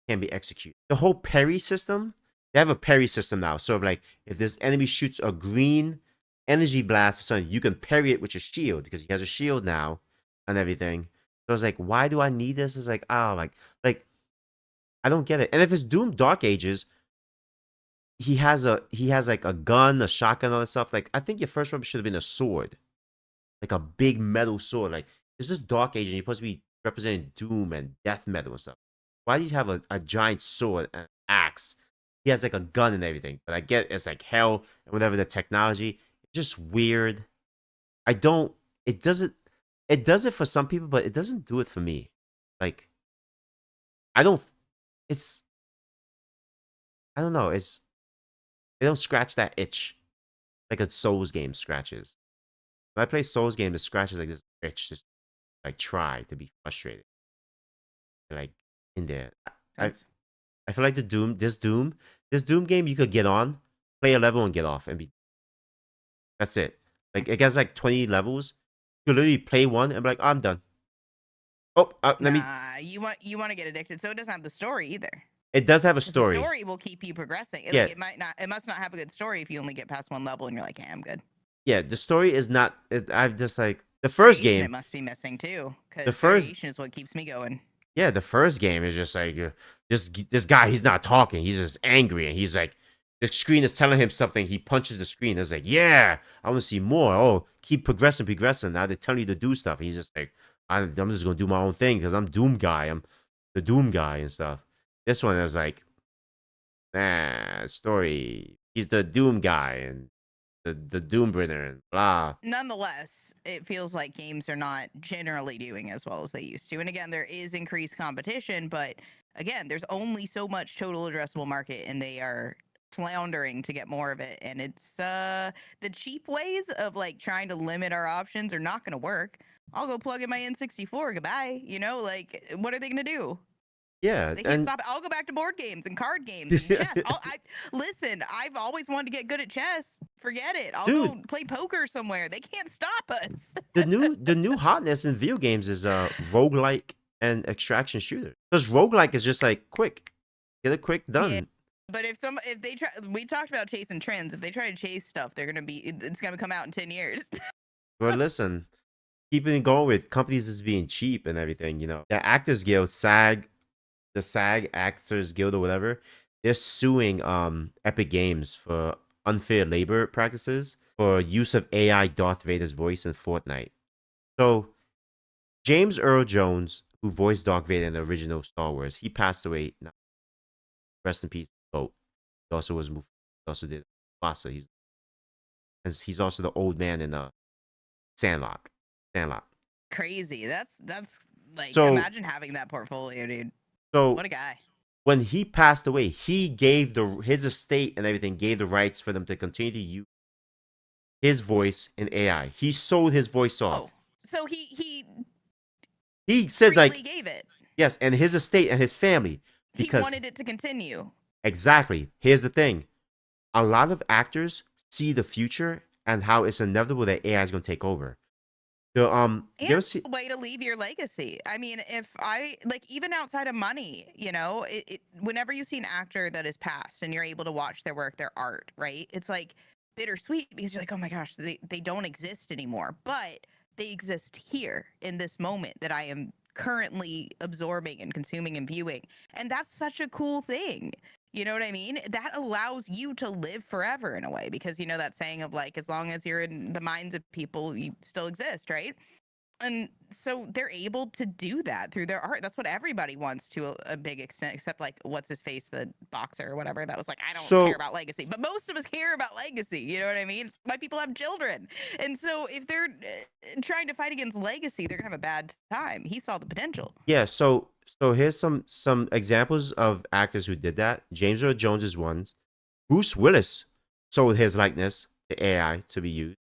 can be executed. The whole parry system, they have a parry system now. So if this enemy shoots a green energy blast or something, you can parry it with your shield because he has a shield now and everything. So I was like, why do I need this? It's like, oh, like I don't get it. And if it's Doom Dark Ages, he has like a gun, a shotgun, all that stuff. Like I think your first weapon should have been a sword, like a big metal sword. Like it's just Dark Age, and you're supposed to be representing doom and death metal and stuff. Why do you have a giant sword and axe? He has like a gun and everything, but I get it's like hell and whatever the technology. It's just weird. I don't. It doesn't. It does it for some people, but it doesn't do it for me. Like I don't. It's I don't know. They don't scratch that itch like a Souls game scratches. When I play Souls game, it scratches like this itch, just like try to be frustrated, like in there. I Sense. I feel like this Doom game, you could get on, play a level and get off, and be that's it. Like it gets like 20 levels. You literally play one and be like, oh, I'm done. Oh, let me. Nah, you want to get addicted, so it doesn't have the story either. It does have a Because the story. story will keep you progressing. Like Yeah, it must not have a good story if you only get past one level and you're like, yeah, I'm good. yeah. The story is not. I'm just like the first Variation it game. must be missing too, The because first variation is what keeps me going. Yeah, the first game is just like this guy. He's not talking. He's just angry, and he's like, the screen is telling him something. He punches the screen. It's like, yeah, I want to see more. Oh, keep progressing, progressing. Now they're telling you to do stuff. He's just like, I'm just gonna do my own thing because I'm Doom guy. I'm the Doom guy and stuff. This one is like, story. He's the Doom guy and the Doom bringer and blah. Nonetheless, it feels like games are not generally doing as well as they used to. And again, there is increased competition, but again, there's only so much total addressable market and they are floundering to get more of it. And it's the cheap ways of like trying to limit our options are not going to work. I'll go plug in my N64. Goodbye. Like what are they going to do? Yeah, They can't and stop it. I'll go back to board games and card games and chess. Listen. I've always wanted to get good at chess. Forget it. I'll dude, go play poker somewhere. They can't stop us. the new hotness in video games is roguelike and extraction shooter. Because roguelike is just like quick. Get it quick Yeah. done. But if they try, we talked about chasing trends. If they try to chase stuff, it's gonna come out in 10 years. But listen, keeping it going with companies is being cheap and everything, The Actors Guild, the SAG Actors Guild or whatever, they're suing Epic Games for unfair labor practices for use of AI Darth Vader's voice in Fortnite. So James Earl Jones, who voiced Darth Vader in the original Star Wars, he passed away. Rest in peace. Oh, he also was Mufasa. He also did Mufasa. He's also the old man in Sandlot. Sandlot. Crazy. That's like So imagine having that portfolio, dude. so What a guy. when he passed away, he gave his estate and everything gave the rights for them to continue to use his voice in AI. He sold his voice Oh, off. so he He said freely like gave it. yes, and his estate and his family He because wanted it to continue. exactly. Here's the thing: a lot of actors see the future and how it's inevitable that AI is going to take over. You And ever see? a way to leave your legacy. I mean, if I like even outside of money, whenever you see an actor that is passed and you're able to watch their work, their art, right? It's like bittersweet because you're like, oh my gosh, they don't exist anymore. But they exist here in this moment that I am currently absorbing and consuming and viewing. And that's such a cool thing. You know what I mean? That allows you to live forever in a way because you know that saying of like, as long as you're in the minds of people, you still exist, right? And so they're able to do that through their art. That's what everybody wants to a big extent, except like what's his face, the boxer or whatever. That was like, I don't care So about legacy, but most of us care about legacy. You know what I mean? It's why people have children. And so if they're trying to fight against legacy, they're gonna have a bad time. He saw the potential. yeah, so here's some examples of actors who did that. James Earl Jones is one. Bruce Willis sold his likeness to AI to be used.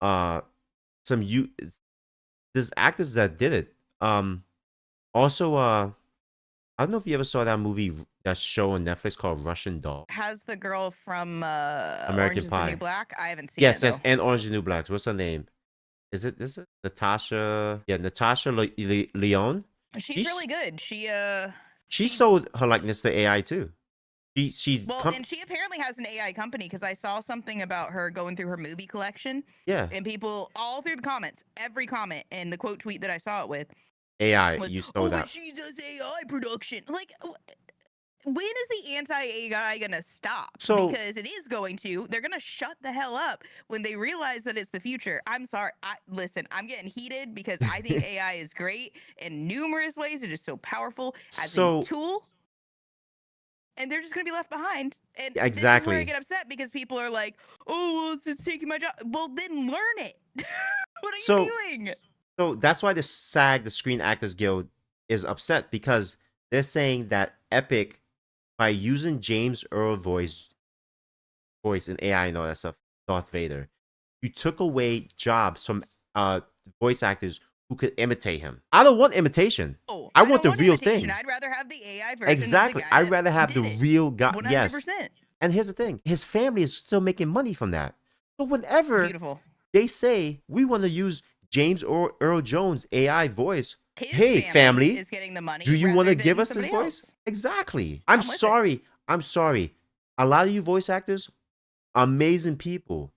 Uh, some you there's actors that did it. Also, I don't know if you ever saw that show on Netflix called Russian Doll, Has the girl from Orange American is the New Pie. Black? I haven't seen it Yes, though. and Orange is the New Black. What's her name? Is it Natasha? Yeah, Natasha Leon. She's She's really good. she She sold her likeness to AI too. She's Well, and she apparently has an AI company because I saw something about her going through her movie collection, yeah, and people all through the comments, every comment and the quote tweet that I saw it with AI. was, You "Oh, stole but that. she does AI production." Like, when is the anti-AI gonna stop? So Because it is going to. They're gonna shut the hell up when they realize that it's the future. I'm sorry. Listen. I'm getting heated because I think AI is great in numerous ways. It is so powerful as a so tool and they're just going to be left behind. And this is where I exactly. get upset because people are like, "Oh, well, it's taking my job." Well, then learn it. What are So you doing? so that's why the SAG, the Screen Actors Guild, is upset because they're saying that Epic by using James Earl voice and AI and all that stuff, Darth Vader, you took away jobs from uh voice actors who could imitate him. I don't want imitation. Oh, I I want don't the want real imitation. thing. I'd rather have the AI version of the Exactly. guy I'd that rather have the did it. real guy. Yes. 100%. And here's the thing: his family is still making money from that. So whenever Beautiful. they say we want to use James or Earl Jones AI voice, His hey family family, is getting the do money you want rather to give than us his somebody voice? else. Exactly. I'm I'm with it. sorry. I'm sorry. A lot of you voice actors, amazing people.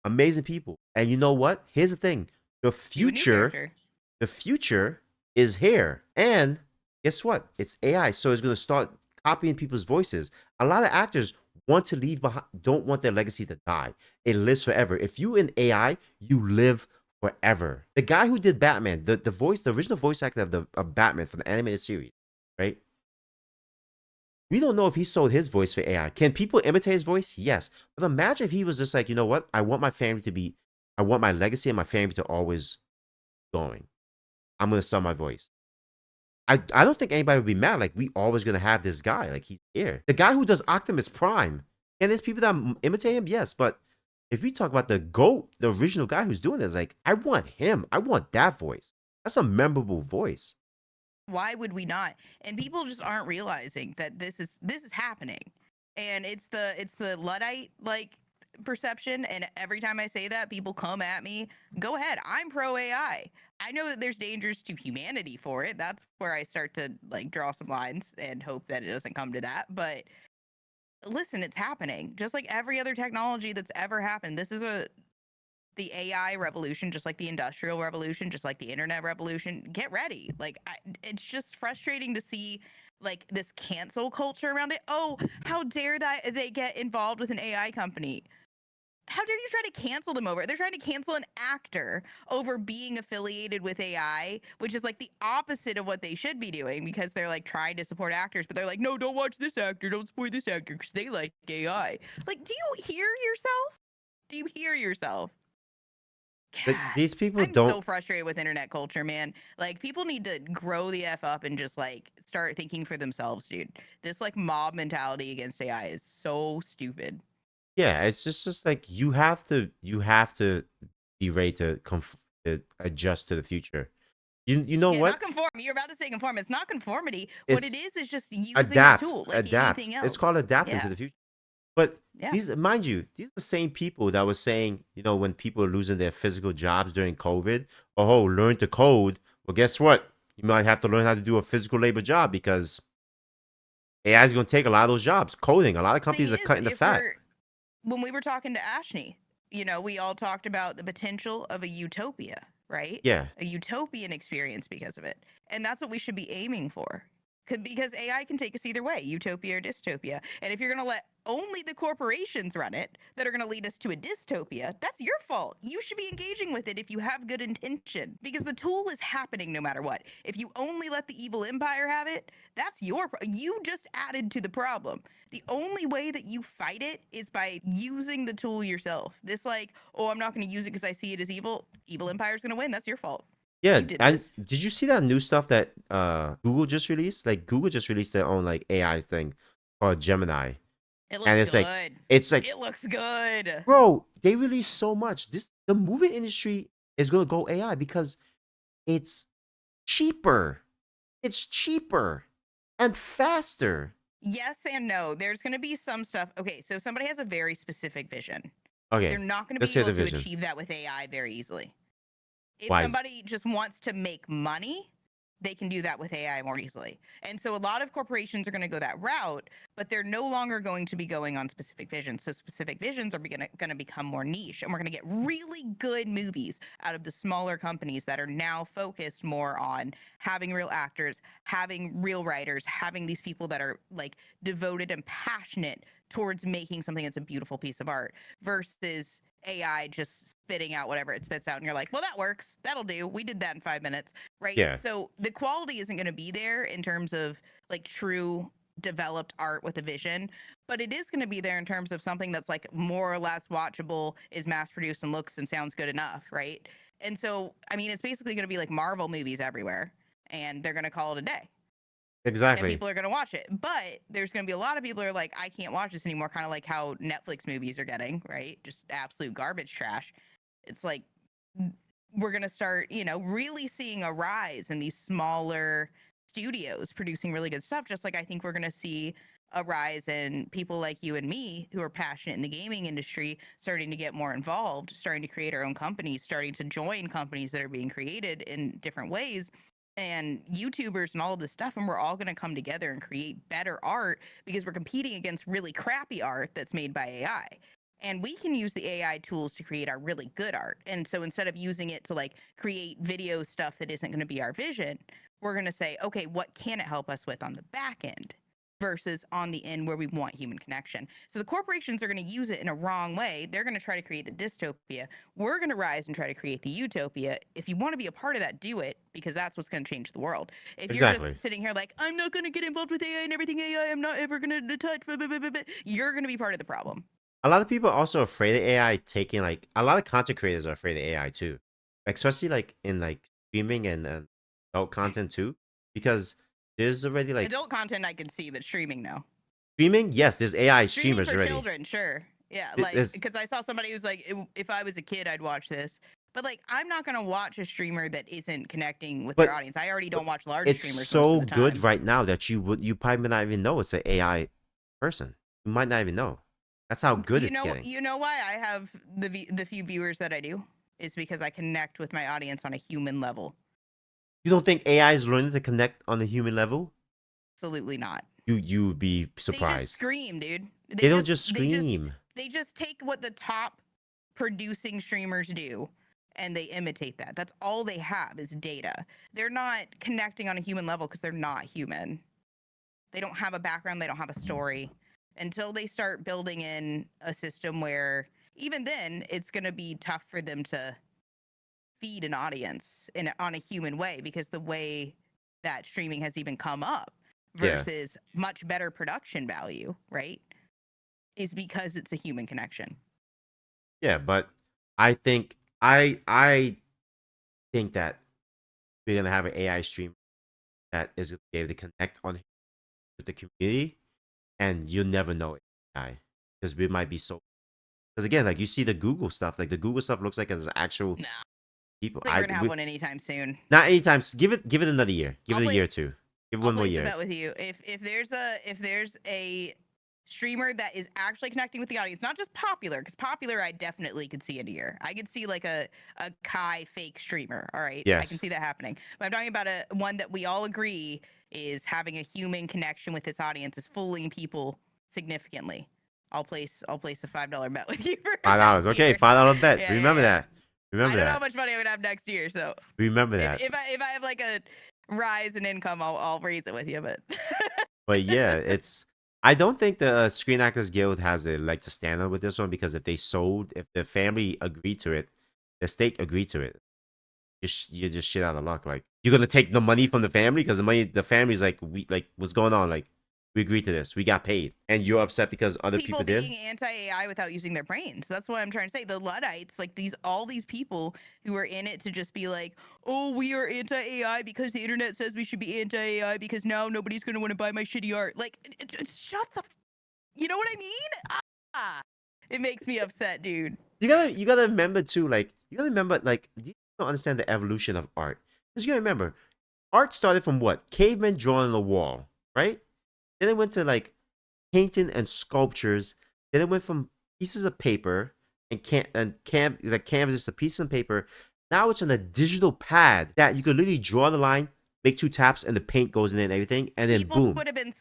Amazing people. And you know what? Here's the thing. The Do a new future, character. the future is here. And guess what? It's AI. So it's gonna start copying people's voices. A lot of actors want to leave behind, don't want their legacy to die. It lives forever. If you in AI, you live forever. The guy who did Batman, the original voice actor of Batman from the animated series, right? We don't know if he sold his voice for AI. Can people imitate his voice? Yes. But imagine if he was just like, you know what? I want my legacy and my family to always going. I'm gonna sell my voice. I don't think anybody would be mad. Like we always gonna have this guy. Like he's here. The guy who does Optimus Prime. And there's people that imitate him, yes. But if we talk about the GOAT, the original guy who's doing this, like I want him. I want that voice. That's a memorable voice. Why would we not? And people just aren't realizing that this is happening. And it's the Luddite like perception, and every time I say that, people come at me. Go ahead. I'm pro AI. I know that there's dangers to humanity for it. That's where I start to like draw some lines and hope that it doesn't come to that. But listen, it's happening. Just like every other technology that's ever happened. This is the AI revolution, just like the industrial revolution, just like the internet revolution. Get ready. It's just frustrating to see like this cancel culture around it. Oh, how dare that they get involved with an AI company? How dare you try to cancel them over? They're trying to cancel an actor over being affiliated with AI, which is like the opposite of what they should be doing because they're like trying to support actors, but they're like, no, don't watch this actor, don't support this actor because they like AI. Like, do you hear yourself? Do you hear yourself? God, These people I'm don't. so frustrated with internet culture, man. Like, people need to grow the F up and just like start thinking for themselves, dude. This like mob mentality against AI is so stupid. Yeah, it's just like you have to be ready to adjust to the future. You know Yeah, not what? conform. You're about to say conform. It's not conformity. What it It's is just using the adapt, tool like adapt. anything It's called else. adapting to Yeah, the future. But yeah. these, mind you, these are the same people that were saying, when people are losing their physical jobs during COVID, oh, learn to code. Well, guess what? You might have to learn how to do a physical labor job because AI is going to take a lot of those jobs. Coding, a lot of Thing companies are is, cutting the if fat. we're when we were talking to Ashney, we all talked about the potential of a utopia, right? Yeah, A utopian experience because of it. And that's what we should be aiming for. Because AI can take us either way, utopia or dystopia. And if you're going to let only the corporations run it that are going to lead us to a dystopia, that's your fault. You should be engaging with it if you have good intention because the tool is happening no matter what. If you only let the evil empire have it, that's you just added to the problem. The only way that you fight it is by using the tool yourself. This like, oh, I'm not going to use it because I see it as evil. Evil empire's going to win. That's your fault. yeah. You did And this. did you see that new stuff that Google just released? Like Google just released their own like AI thing called Gemini, It and looks good. it's like, It looks good. bro, they release so much. The movie industry is gonna go AI because it's cheaper. It's cheaper and faster. Yes and no. There's going to be some stuff. Okay, so somebody has a very specific vision. They're Okay, not going to let's be hear able the to vision. achieve that with AI very easily. If Why? somebody just wants to make money, they can do that with AI more easily. And so a lot of corporations are going to go that route, but they're no longer going to be going on specific visions. So specific visions are going to become more niche, and we're going to get really good movies out of the smaller companies that are now focused more on having real actors, having real writers, having these people that are like devoted and passionate towards making something that's a beautiful piece of art versus AI just spitting out whatever it spits out, and you're like, well, that works. That'll do. We did that in 5 minutes, right? Yeah, So the quality isn't going to be there in terms of like true developed art with a vision, but it is going to be there in terms of something that's like more or less watchable, is mass produced, and looks and sounds good enough, right? And so, I mean, it's basically going to be like Marvel movies everywhere, and they're going to call it a day. and Exactly. people are going to watch it. But there's going to be a lot of people who are like, I can't watch this anymore, kind of like how Netflix movies are getting, right? Just absolute garbage trash. It's like we're going to start, really seeing a rise in these smaller studios producing really good stuff. Just like I think we're going to see a rise in people like you and me who are passionate in the gaming industry starting to get more involved, starting to create our own companies, starting to join companies that are being created in different ways, and YouTubers and all of this stuff. And we're all going to come together and create better art because we're competing against really crappy art that's made by AI. And we can use the AI tools to create our really good art. And so instead of using it to like create video stuff that isn't going to be our vision, we're going to say, okay, what can it help us with on the back end versus on the end where we want human connection? So the corporations are going to use it in a wrong way. They're going to try to create the dystopia. We're going to rise and try to create the utopia. If you want to be a part of that, do it, because that's what's going to change the world. If you're Exactly. just sitting here like, I'm not going to get involved with AI and everything AI, I'm not ever going to touch, blah, blah, blah, blah, blah, you're going to be part of the problem. A lot of people are also afraid of AI taking like a lot of content creators are afraid of AI too, especially like in like streaming and adult content too, because there's already like Adult content I can see, but streaming, no. streaming. Yes, there's AI Streaming streamers for already. children, sure. Yeah, like There's because I saw somebody who's like, if I was a kid, I'd watch this. But like, I'm not gonna watch a streamer that isn't connecting with their but audience. I already but don't watch large it's streamers most of so the good time. right now that you probably might not even know it's an AI person. You might not even know. That's how good it's getting. You know why I have the few viewers that I do is because I connect with my audience on a human level. You don't think AI is learning to connect on the human level? Absolutely not. You would be They just surprised. scream, dude. They don't just scream. They just take what the top producing streamers do and they imitate that. That's all they have is data. They're not connecting on a human level because they're not human. They don't have a background, they don't have a story. Until they start building in a system where even then it's going to be tough for them to feed an audience on a human way, because the way that streaming has even come up Yeah. versus much better production value, right, is because it's a human connection. Yeah, but I think that we're gonna have an AI stream that is gonna be able to connect on with the community, and you'll never know it AI because we might be so. Because again, like you see the Google stuff, like the Google stuff looks like it's actual No, people. I think we're gonna have one anytime soon. Not anytime. Give it another year. Give I'll it a play year or two. Give it I'll one more place a year. bet with you. If there's a streamer that is actually connecting with the audience, not just popular, because popular I definitely could see in a year. I could see like a Kai fake streamer. All right, I can Yes. see that happening. But I'm talking about a one that we all agree is having a human connection with its audience, is fooling people significantly. I'll place a $5 bet with you for $5. next Okay, year. $5 bet. Yeah, yeah, Remember yeah. that. I Remember don't know how that. much money I would have next year, so Remember that. if I have like a rise in income, I'll raise it with you. But But yeah, it's. I don't think the Screen Actors Guild has a leg to stand on with this one because if the family agreed to it, the state agreed to it. You're just shit out of luck. Like you're gonna take the money from the family because the family's like what's going on? Like we agreed to this, we got paid, and you're upset because other people people did. being anti-AI without using their brains. That's what I'm trying to say. The Luddites, like all these people who are in it to just be like, oh, we are anti-AI because the internet says we should be anti-AI because now nobody's gonna want to buy my shitty art. Like, shut the. You know what I mean? Ah, it makes me upset, dude. You gotta remember too. Like you gotta remember like you don't understand the evolution of art. Because you gotta remember, art started from what cavemen drawing on the wall, right? Then it went to like painting and sculptures. Then it went from pieces of paper the canvas is a piece of paper. Now it's on a digital pad that you could literally draw the line, make two taps, and the paint goes in and everything, and then People who boom. would have been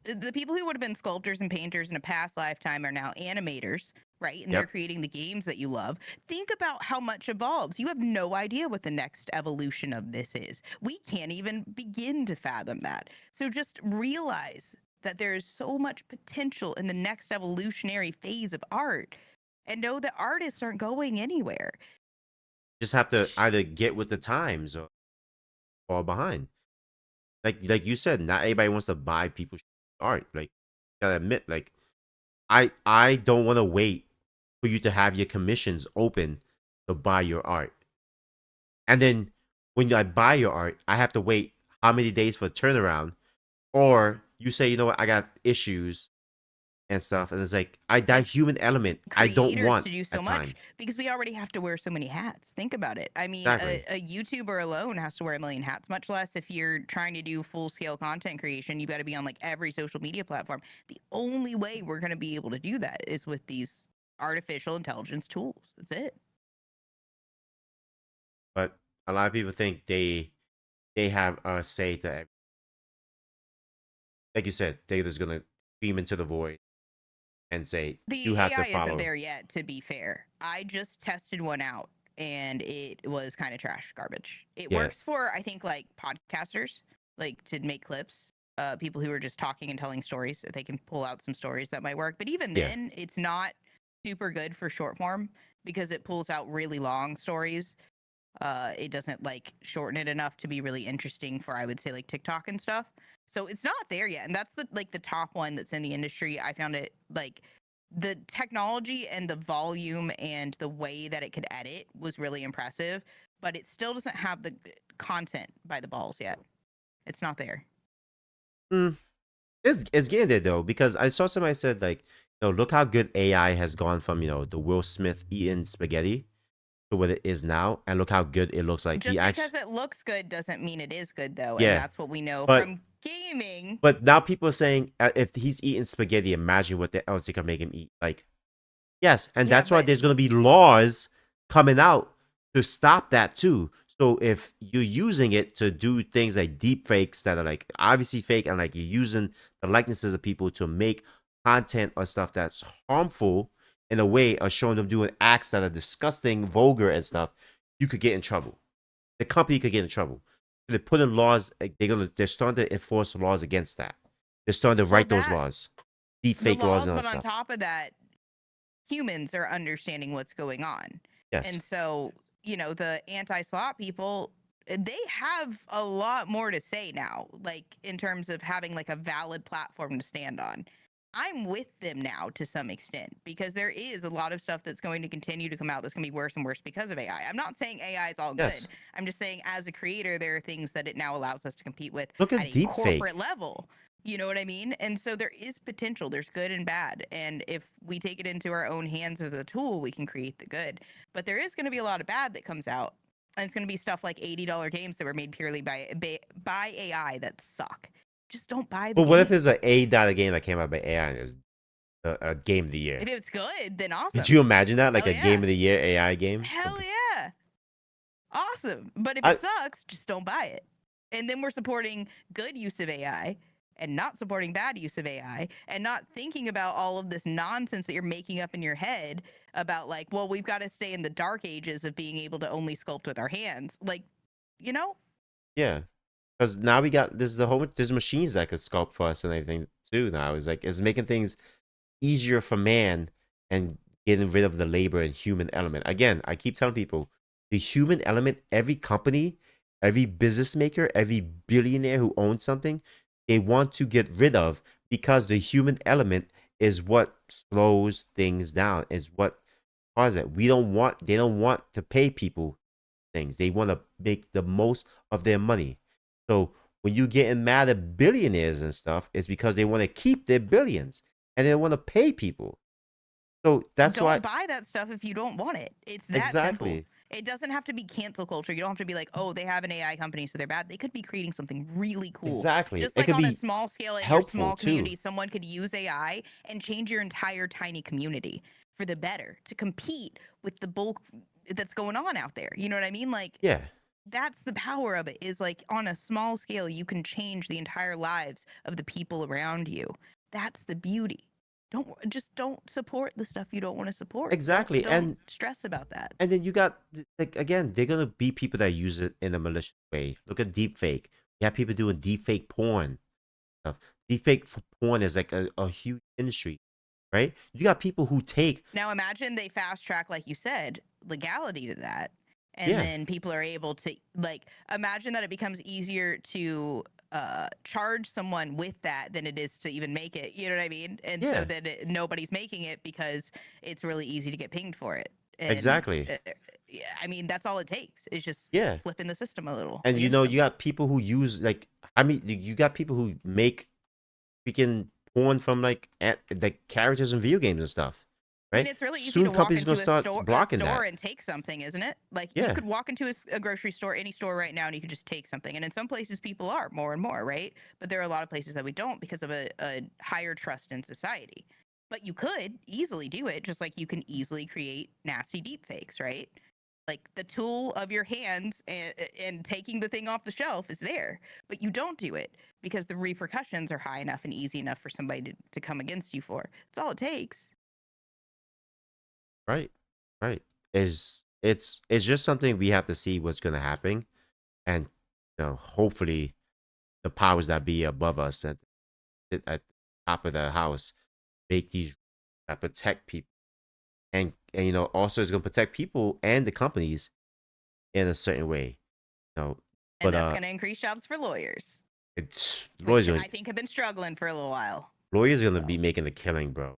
the people who would have been sculptors and painters in a past lifetime are now animators, right? And they're Yep. creating the games that you love. Think about how much evolves. You have no idea what the next evolution of this is. We can't even begin to fathom that. So just realize that there is so much potential in the next evolutionary phase of art, and know that artists aren't going anywhere. Just have to either get with the times or fall behind. Like you said, not everybody wants to buy people's art. Like, gotta admit, like I don't want to wait for you to have your commissions open to buy your art. And then when I buy your art, I have to wait how many days for a turnaround Or you say, you know what, I got issues and stuff, and it's like that Like human element I don't creators want to do so at much time. because we already have to wear so many hats. Think about it. I mean, Exactly. a YouTuber alone has to wear a million hats, much less if you're trying to do full scale content creation. You've got to be on like every social media platform. The only way we're going to be able to do that is with these artificial intelligence tools. That's it. But a lot of people think they have a say to, like you said, they're just gonna scream into the void and say you The have to AI isn't follow. there yet, to be fair. I just tested one out and it was kind of trash garbage. It Yeah, works for, I think, like podcasters, like to make clips, people who are just talking and telling stories. They can pull out some stories that might work. But even yeah. then, it's not super good for short form because it pulls out really long stories. It doesn't like shorten it enough to be really interesting for, I would say, like TikTok and stuff. So it's not there yet, and that's the top one that's in the industry. I found it like the technology and the volume and the way that it could edit was really impressive, but it still doesn't have the content by the balls yet. It's not there. Mm, it's getting there though, because I saw somebody said like, look how good AI has gone from the Will Smith eating spaghetti to what it is now, and look how good it looks like. He Just actually, because it looks good doesn't mean it is good, though, and yeah, that's what we know but from gaming. now people are saying if he's eating spaghetti, imagine what else they can make him eat. Like, yes, and Yeah, that's why but there's going to be laws coming out to stop that too. So if you're using it to do things like deep fakes that are like obviously fake, and like you're using the likenesses of people to make content or stuff that's harmful in a way, or showing them doing acts that are disgusting, vulgar and stuff, you could get in trouble. The company could get in trouble. They're putting laws. Like, they're starting to enforce laws against that. They're starting to well, write those that laws, deep the fake laws laws, and all that but on stuff. top of that, humans are understanding what's going on. Yes. And so, the anti slot people, they have a lot more to say now, like in terms of having like a valid platform to stand on. I'm with them now to some extent because there is a lot of stuff that's going to continue to come out that's going to be worse and worse because of AI. I'm not saying AI is all good. Yes. I'm just saying as a creator, there are things that it now allows us to compete with Look at at a deep corporate fake. level. You know what I mean? And so there is potential. There's good and bad. And if we take it into our own hands as a tool, we can create the good. But there is going to be a lot of bad that comes out. And it's going to be stuff like $80 games that were made purely by AI that suck. Just don't buy the But what if game. there's an A data game that came out by AI and it's a game of the year? If it's good, then Could awesome. you imagine that? Like Hell a game yeah. of the year AI game? Hell yeah. Awesome. But if I it sucks, just don't buy it. And then we're supporting good use of AI and not supporting bad use of AI and not thinking about all of this nonsense that you're making up in your head about like, well, we've got to stay in the dark ages of being able to only sculpt with our hands. Like, you know, yeah. Because now we got there's machines that could sculpt for us and everything too. Now it's making things easier for man and getting rid of the labor and human element. Again, I keep telling people the human element, every company, every business maker, every billionaire who owns something, they want to get rid of, because the human element is what slows things down. Is what causes it. They don't want to pay people things. They want to make the most of their money. So when you getting mad at billionaires and stuff, it's because they want to keep their billions and they want to pay people. So that's why don't buy that stuff if you don't want it. It's that simple. exactly, It doesn't have to be cancel culture. You don't have to be like, oh, they have an AI company, so they're bad. They could be creating something really cool. exactly. Just It like could on a be small scale in your helpful small too. community, someone could use AI and change your entire tiny community for the better to compete with the bulk that's going on out there. You know what I mean? Like, Yeah, that's the power of it is like on a small scale, you can change the entire lives of the people around you. That's the beauty. Don't support the stuff you don't want to support. Don't exactly. don't stress about that. And then you got like again, they're gonna be people that use it in a malicious way. Look at deepfake. You have people doing deepfake porn stuff. Deepfake for porn is like a huge industry, right? You got people who take, Now imagine they fast track, like you said, legality to that. And yeah, then people are able to like imagine that it becomes easier to charge someone with that than it is to even make it. You know what I mean? And so yeah, that nobody's making it because it's really easy to get pinged for it. And exactly. yeah, I mean that's all it takes. It's just Yeah. flipping the system a little And against them. you got people who use like I mean, you got people who make freaking porn from like characters in video games and stuff, I mean, right? it's really easy Soon to walk companies gonna into a start store blocking that. and take something, isn't it? Like you Yeah, could walk into a grocery store, any store right now, and you could just take something. And in some places, people are more and more, right? But there are a lot of places that we don't because of a higher trust in society. But you could easily do it, just like you can easily create nasty deep fakes, right? Like the tool of your hands and taking the thing off the shelf is there, but you don't do it because the repercussions are high enough and easy enough for somebody to come against you for. That's all it takes. right, right. Is it's just something we have to see what's gonna happen, and hopefully the powers that be above us at the top of the house make these that protect people, and also it's gonna protect people and the companies in a certain way. No, And but that's going to increase jobs for lawyers, it's which I think have been struggling for a little while. lawyers are gonna So, be making a killing, bro.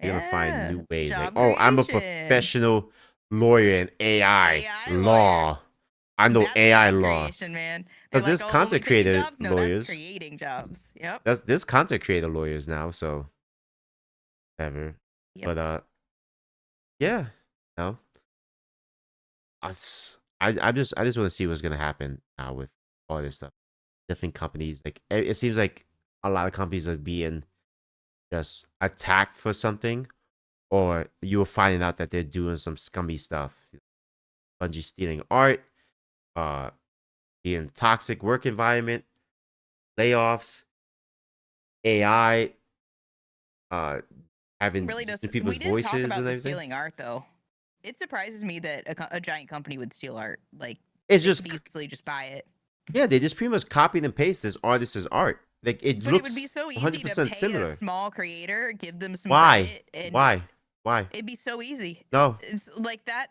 They're gonna find yeah, new ways. Like, job oh, I'm a creation. professional lawyer in AI AI lawyer. law. I know That's AI job law. creation, man. They're Because like, there's oh, only content taking creator jobs? No, that's lawyers. creating jobs. Yep. There's content creator lawyers now, so whatever. Yep. But yeah, no. I just want to see what's gonna happen now with all this stuff. Different companies, like it seems like a lot of companies are being just attacked for something, or you were finding out that they're doing some scummy stuff. Bungie stealing art, uh, being toxic work environment, layoffs, AI, uh, having Really using does. people's We didn't talk voices about and the everything. stealing art, though. It surprises me that a giant company would steal art. Like, It's they could just easily just buy it. yeah, they just pretty much copied and pasted this artist's art. Like it But it would be looks so easy to 100% pay a similar. small creator, give them some Why? credit, and Why? Why? it'd be so easy. No, It's like that.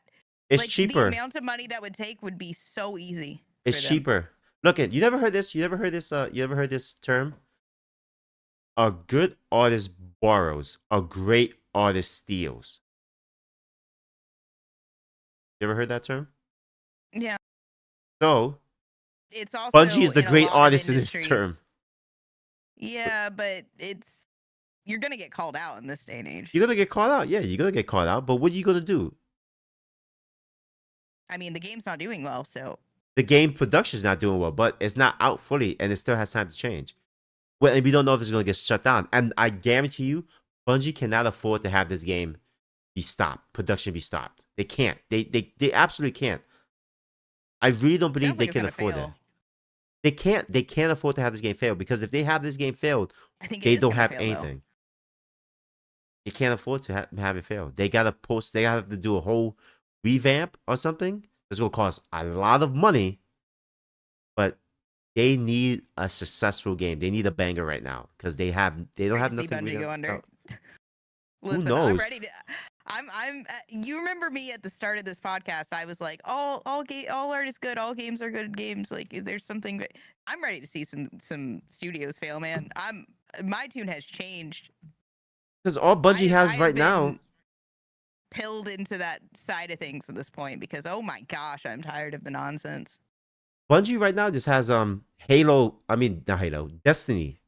it's Like the cheaper. amount of money that would take would be so easy It's for them. cheaper. Look at you never heard this. You never heard this. You ever heard this term? A good artist borrows. A great artist steals. You ever heard that term? Yeah. So It's Bungie also is the in a great lot of artist in this industries. term. Yeah, but you're gonna get called out in this day and age. You're gonna get caught out. Yeah, you're gonna get caught out. But what are you gonna do? I mean, the game's not doing well, so The game production is not doing well, but it's not out fully, and it still has time to change. Well, and we don't know if it's gonna get shut down. And I guarantee you, Bungie cannot afford to have this game be stopped, production be stopped. They can't. They absolutely can't. I really don't it believe sounds they like it's can gonna afford that. fail. They can't. They can't afford to have this game fail because if they have this game failed, I think it they is don't gonna have fail though. anything. They can't afford to have it fail. They gotta post. They gotta have to do a whole revamp or something. It's gonna cost a lot of money, but they need a successful game. They need a banger right now because they don't Ready have to see nothing Bungie really go under. out. Who Listen, I'm knows? ready to. I'm. You remember me at the start of this podcast? I was like, all art is good. All games are good games. Like, there's something. I'm ready to see some studios fail, man. My tune has changed. Because all Bungie I has have right now, been pilled into that side of things at this point because oh my gosh, I'm tired of the nonsense. Bungie right now just has Halo. I mean not Halo, Destiny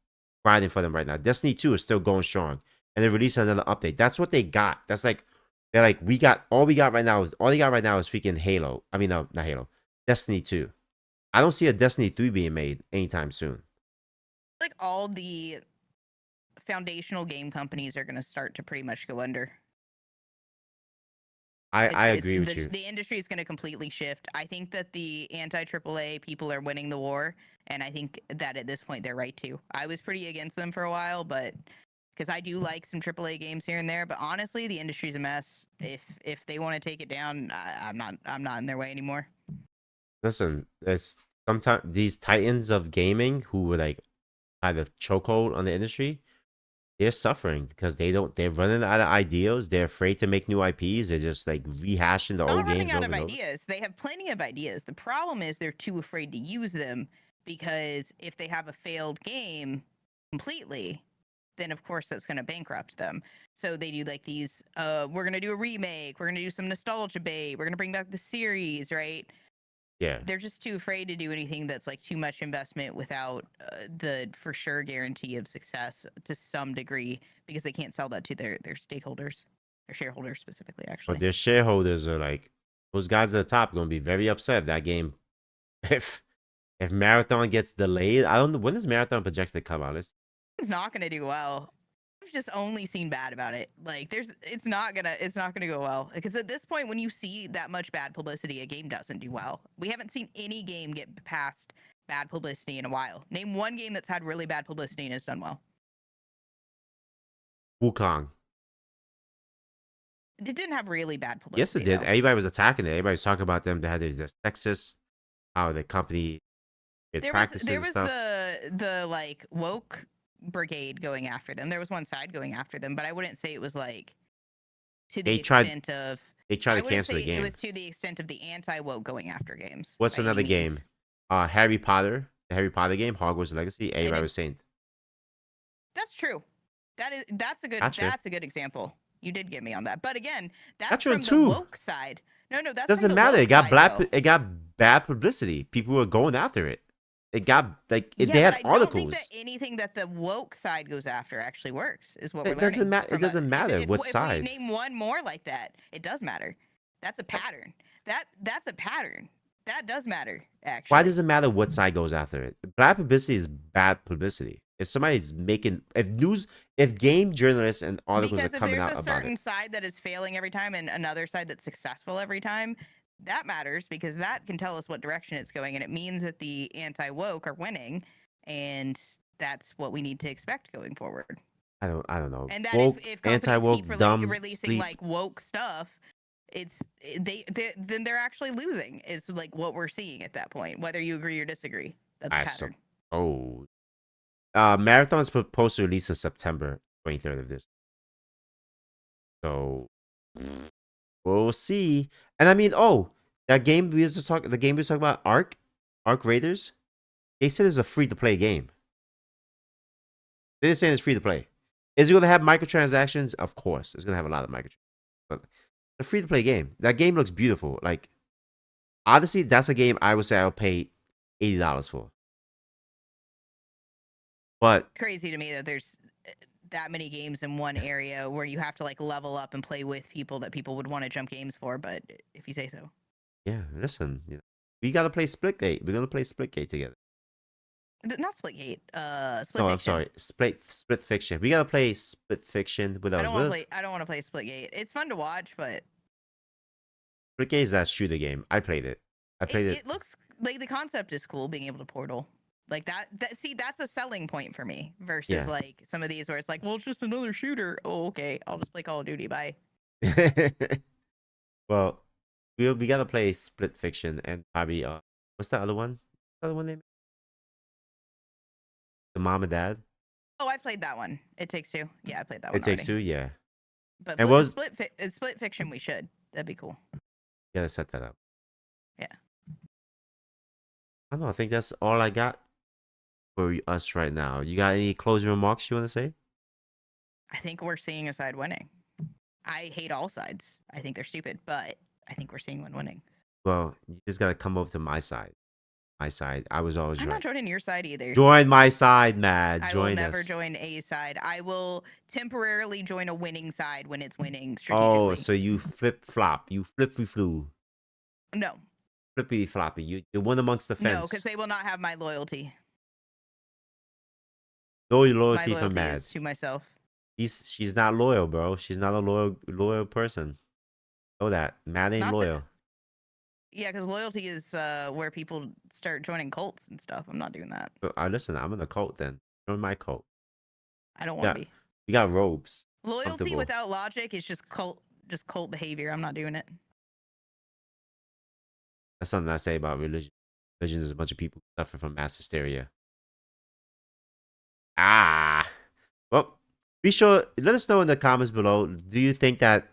grinding for them right now. Destiny 2 is still going strong, and they released another update. That's what they got. That's like they're like we got right now is all they got right now is freaking Halo. I mean no, not Halo, Destiny 2. I don't see a Destiny 3 being made anytime soon. Like all the foundational game companies are going to start to pretty much go under. I It's agree with you. the industry is going to completely shift. I think that the anti AAA people are winning the war, and I think that at this point they're right too. I was pretty against them for a while, but because I do like some AAA games here and there, but honestly, the industry's a mess. If they want to take it down, I'm not in their way anymore. Listen, there's sometimes these titans of gaming who were like had a chokehold on the industry. They're suffering because they're running out of ideas. They're afraid to make new IPs. They're just like rehashing the old Not running games out over of and over. ideas. They have plenty of ideas. The problem is they're too afraid to use them because if they have a failed game completely, then of course that's going to bankrupt them. So they do like these we're going to do a remake, we're going to do some nostalgia bait, we're going to bring back the series, right? Yeah. They're just too afraid to do anything that's like too much investment without the for sure guarantee of success to some degree because they can't sell that to their stakeholders, their shareholders specifically, But actually. their shareholders are like those guys at the top are gonna be very upset if that game if if Marathon gets delayed. I don't know when is Marathon projected to come out. It's not going to do well. I've just only seen bad about it. Like it's not gonna go well because at this point when you see that much bad publicity, a game doesn't do well. We haven't seen any game get past bad publicity in a while. Name one game that's had really bad publicity and has done well. Wukong. It didn't have really bad Yes, it publicity did. though. Everybody was attacking it. Everybody was talking about them. They had this sexist, how the company did There practices and was stuff. the like woke brigade going after them. There was one side going after them, but I wouldn't say it was like to the They tried. extent of They tried I to wouldn't cancel the say it game. was to the extent of the anti woke going after games What's by any another game? means. Harry Potter. The Harry Potter game, Hogwarts Legacy. I Everybody did was saying, That's true. "Gotcha." That's a good example. You did get me on that. But again, that's Gotcha from the too. woke side. No, that's from Doesn't the matter. woke side though. It got bad publicity. People were going after it. It got they Yeah, but had I don't think that articles. anything that the woke side goes after actually works. Is what we're It doesn't learning matter. It from a. doesn't matter what If we side. name one more like that, it does matter. That's a pattern. That's a pattern. That does matter Why actually. does it matter what side goes after it? Bad publicity is bad publicity. If somebody's making, if game journalists and articles are Because if coming there's out a about it, certain side that is failing every time and another side that's successful every time, that matters because that can tell us what direction it's going, and it means that the anti woke are winning, and that's what we need to expect going forward. I don't know. And that Woke, if anti companies keep woke, dumb, releasing sleep. like woke stuff, they then they're actually losing. Is like what we're seeing at that point, whether you agree or disagree. That's a I so pattern. oh, Marathon's supposed to release in September 23rd of this. So we'll see. And I mean, oh, that game we was just talking, the game we was talking about, Arc Raiders. They said it's a free to play game. They didn't say it's free to play. Is it going to have microtransactions? Of course, it's going to have a lot of microtransactions. But it's a free to play game. That game looks beautiful. Like honestly, that's a game I would say I'll pay $80 for. But Crazy to me that there's that many games in one area where you have to like level up and play with people that people would want to jump games for. But if you say so, yeah, listen, we gotta play Splitgate. We're gonna play Splitgate together. Not Splitgate, Split No, I'm Fiction. sorry, Split Fiction. We gotta play Split Fiction with us. With us. I don't want to play Splitgate. It's fun to watch, but Splitgate is that shooter game. I played it. I played it. it looks like the concept is cool. Being able to portal like that. See, that's a selling point for me versus Yeah. like some of these where it's like, well, it's just another shooter. Oh, okay, I'll just play Call of Duty. Bye. Well, we gotta play Split Fiction and probably what's the other one? What's the other one name? The mom and dad. Oh, I played that one. It Takes Two. Yeah, I played that It one Takes already. Two. Yeah. But And was Split Fiction, we should. That'd be cool. gotta set that up. Yeah. I don't know. I think that's all I got for us right now. You got any closing remarks you want to say? I think we're seeing a side winning. I hate all sides. I think they're stupid, but I think we're seeing one winning. Well, you just gotta come over to my side. My side. I was always I'm not right. joining your side either. Join my side, Mad. I will Join never us. join a side. I will temporarily join a winning side when it's winning Oh, strategically. so you flip flop. You flippy flew. No, Flippy floppy. You're one amongst the no, because fence. they will not have my loyalty. No My loyalty from loyalty Mad. is to myself. She's not loyal, bro. She's not a loyal person. Know that. Mad ain't Not to, loyal. yeah, because loyalty is where people start joining cults and stuff. I'm not doing that. But, listen, I'm in a cult then. Join my cult. I don't want Yeah. to be. We got robes. Loyalty Comfortable. without logic is just cult behavior. I'm not doing it. That's something I say about religion. Religion is a bunch of people who suffer from mass hysteria. Ah. Well, be sure let us know in the comments below. Do you think that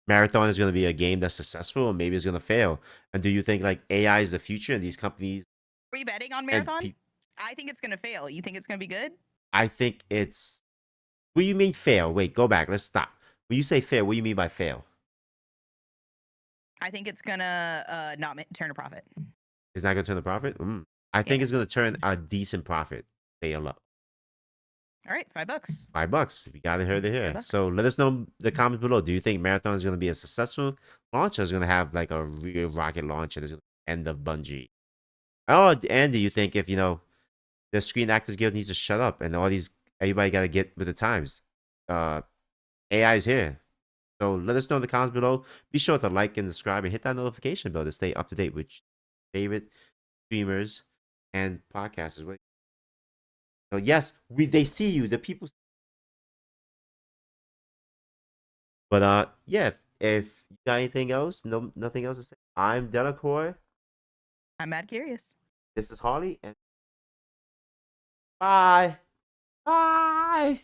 Marathon is going to be a game that's successful, or maybe it's going to fail? And do you think like AI is the future, and these companies Are you betting on and Marathon? I think it's gonna fail. You think it's gonna be good? I think it's. What do you mean fail? Wait, go back. Let's stop. When you say fail, what do you mean by fail? I think it's gonna not turn a profit. It's not gonna turn a profit. I think Yeah. it's gonna turn a decent profit. Stay alone. All right, $5. $5. We got it heard it Five here. So bucks. let us know in the comments below. Do you think Marathon is going to be a successful launch, or is going to have like a real rocket launch and it's going to end of Bungie? Oh, and do you think if the Screen Actors Guild needs to shut up and everybody got to get with the times? AI is here. So let us know in the comments below. Be sure to like and subscribe and hit that notification bell to stay up to date with your favorite streamers and podcasters. So yes, they see you. The people. But yeah, if you got anything else, nothing else to say. I'm Delacour. I'm mad curious. This is Harley, and bye. Bye.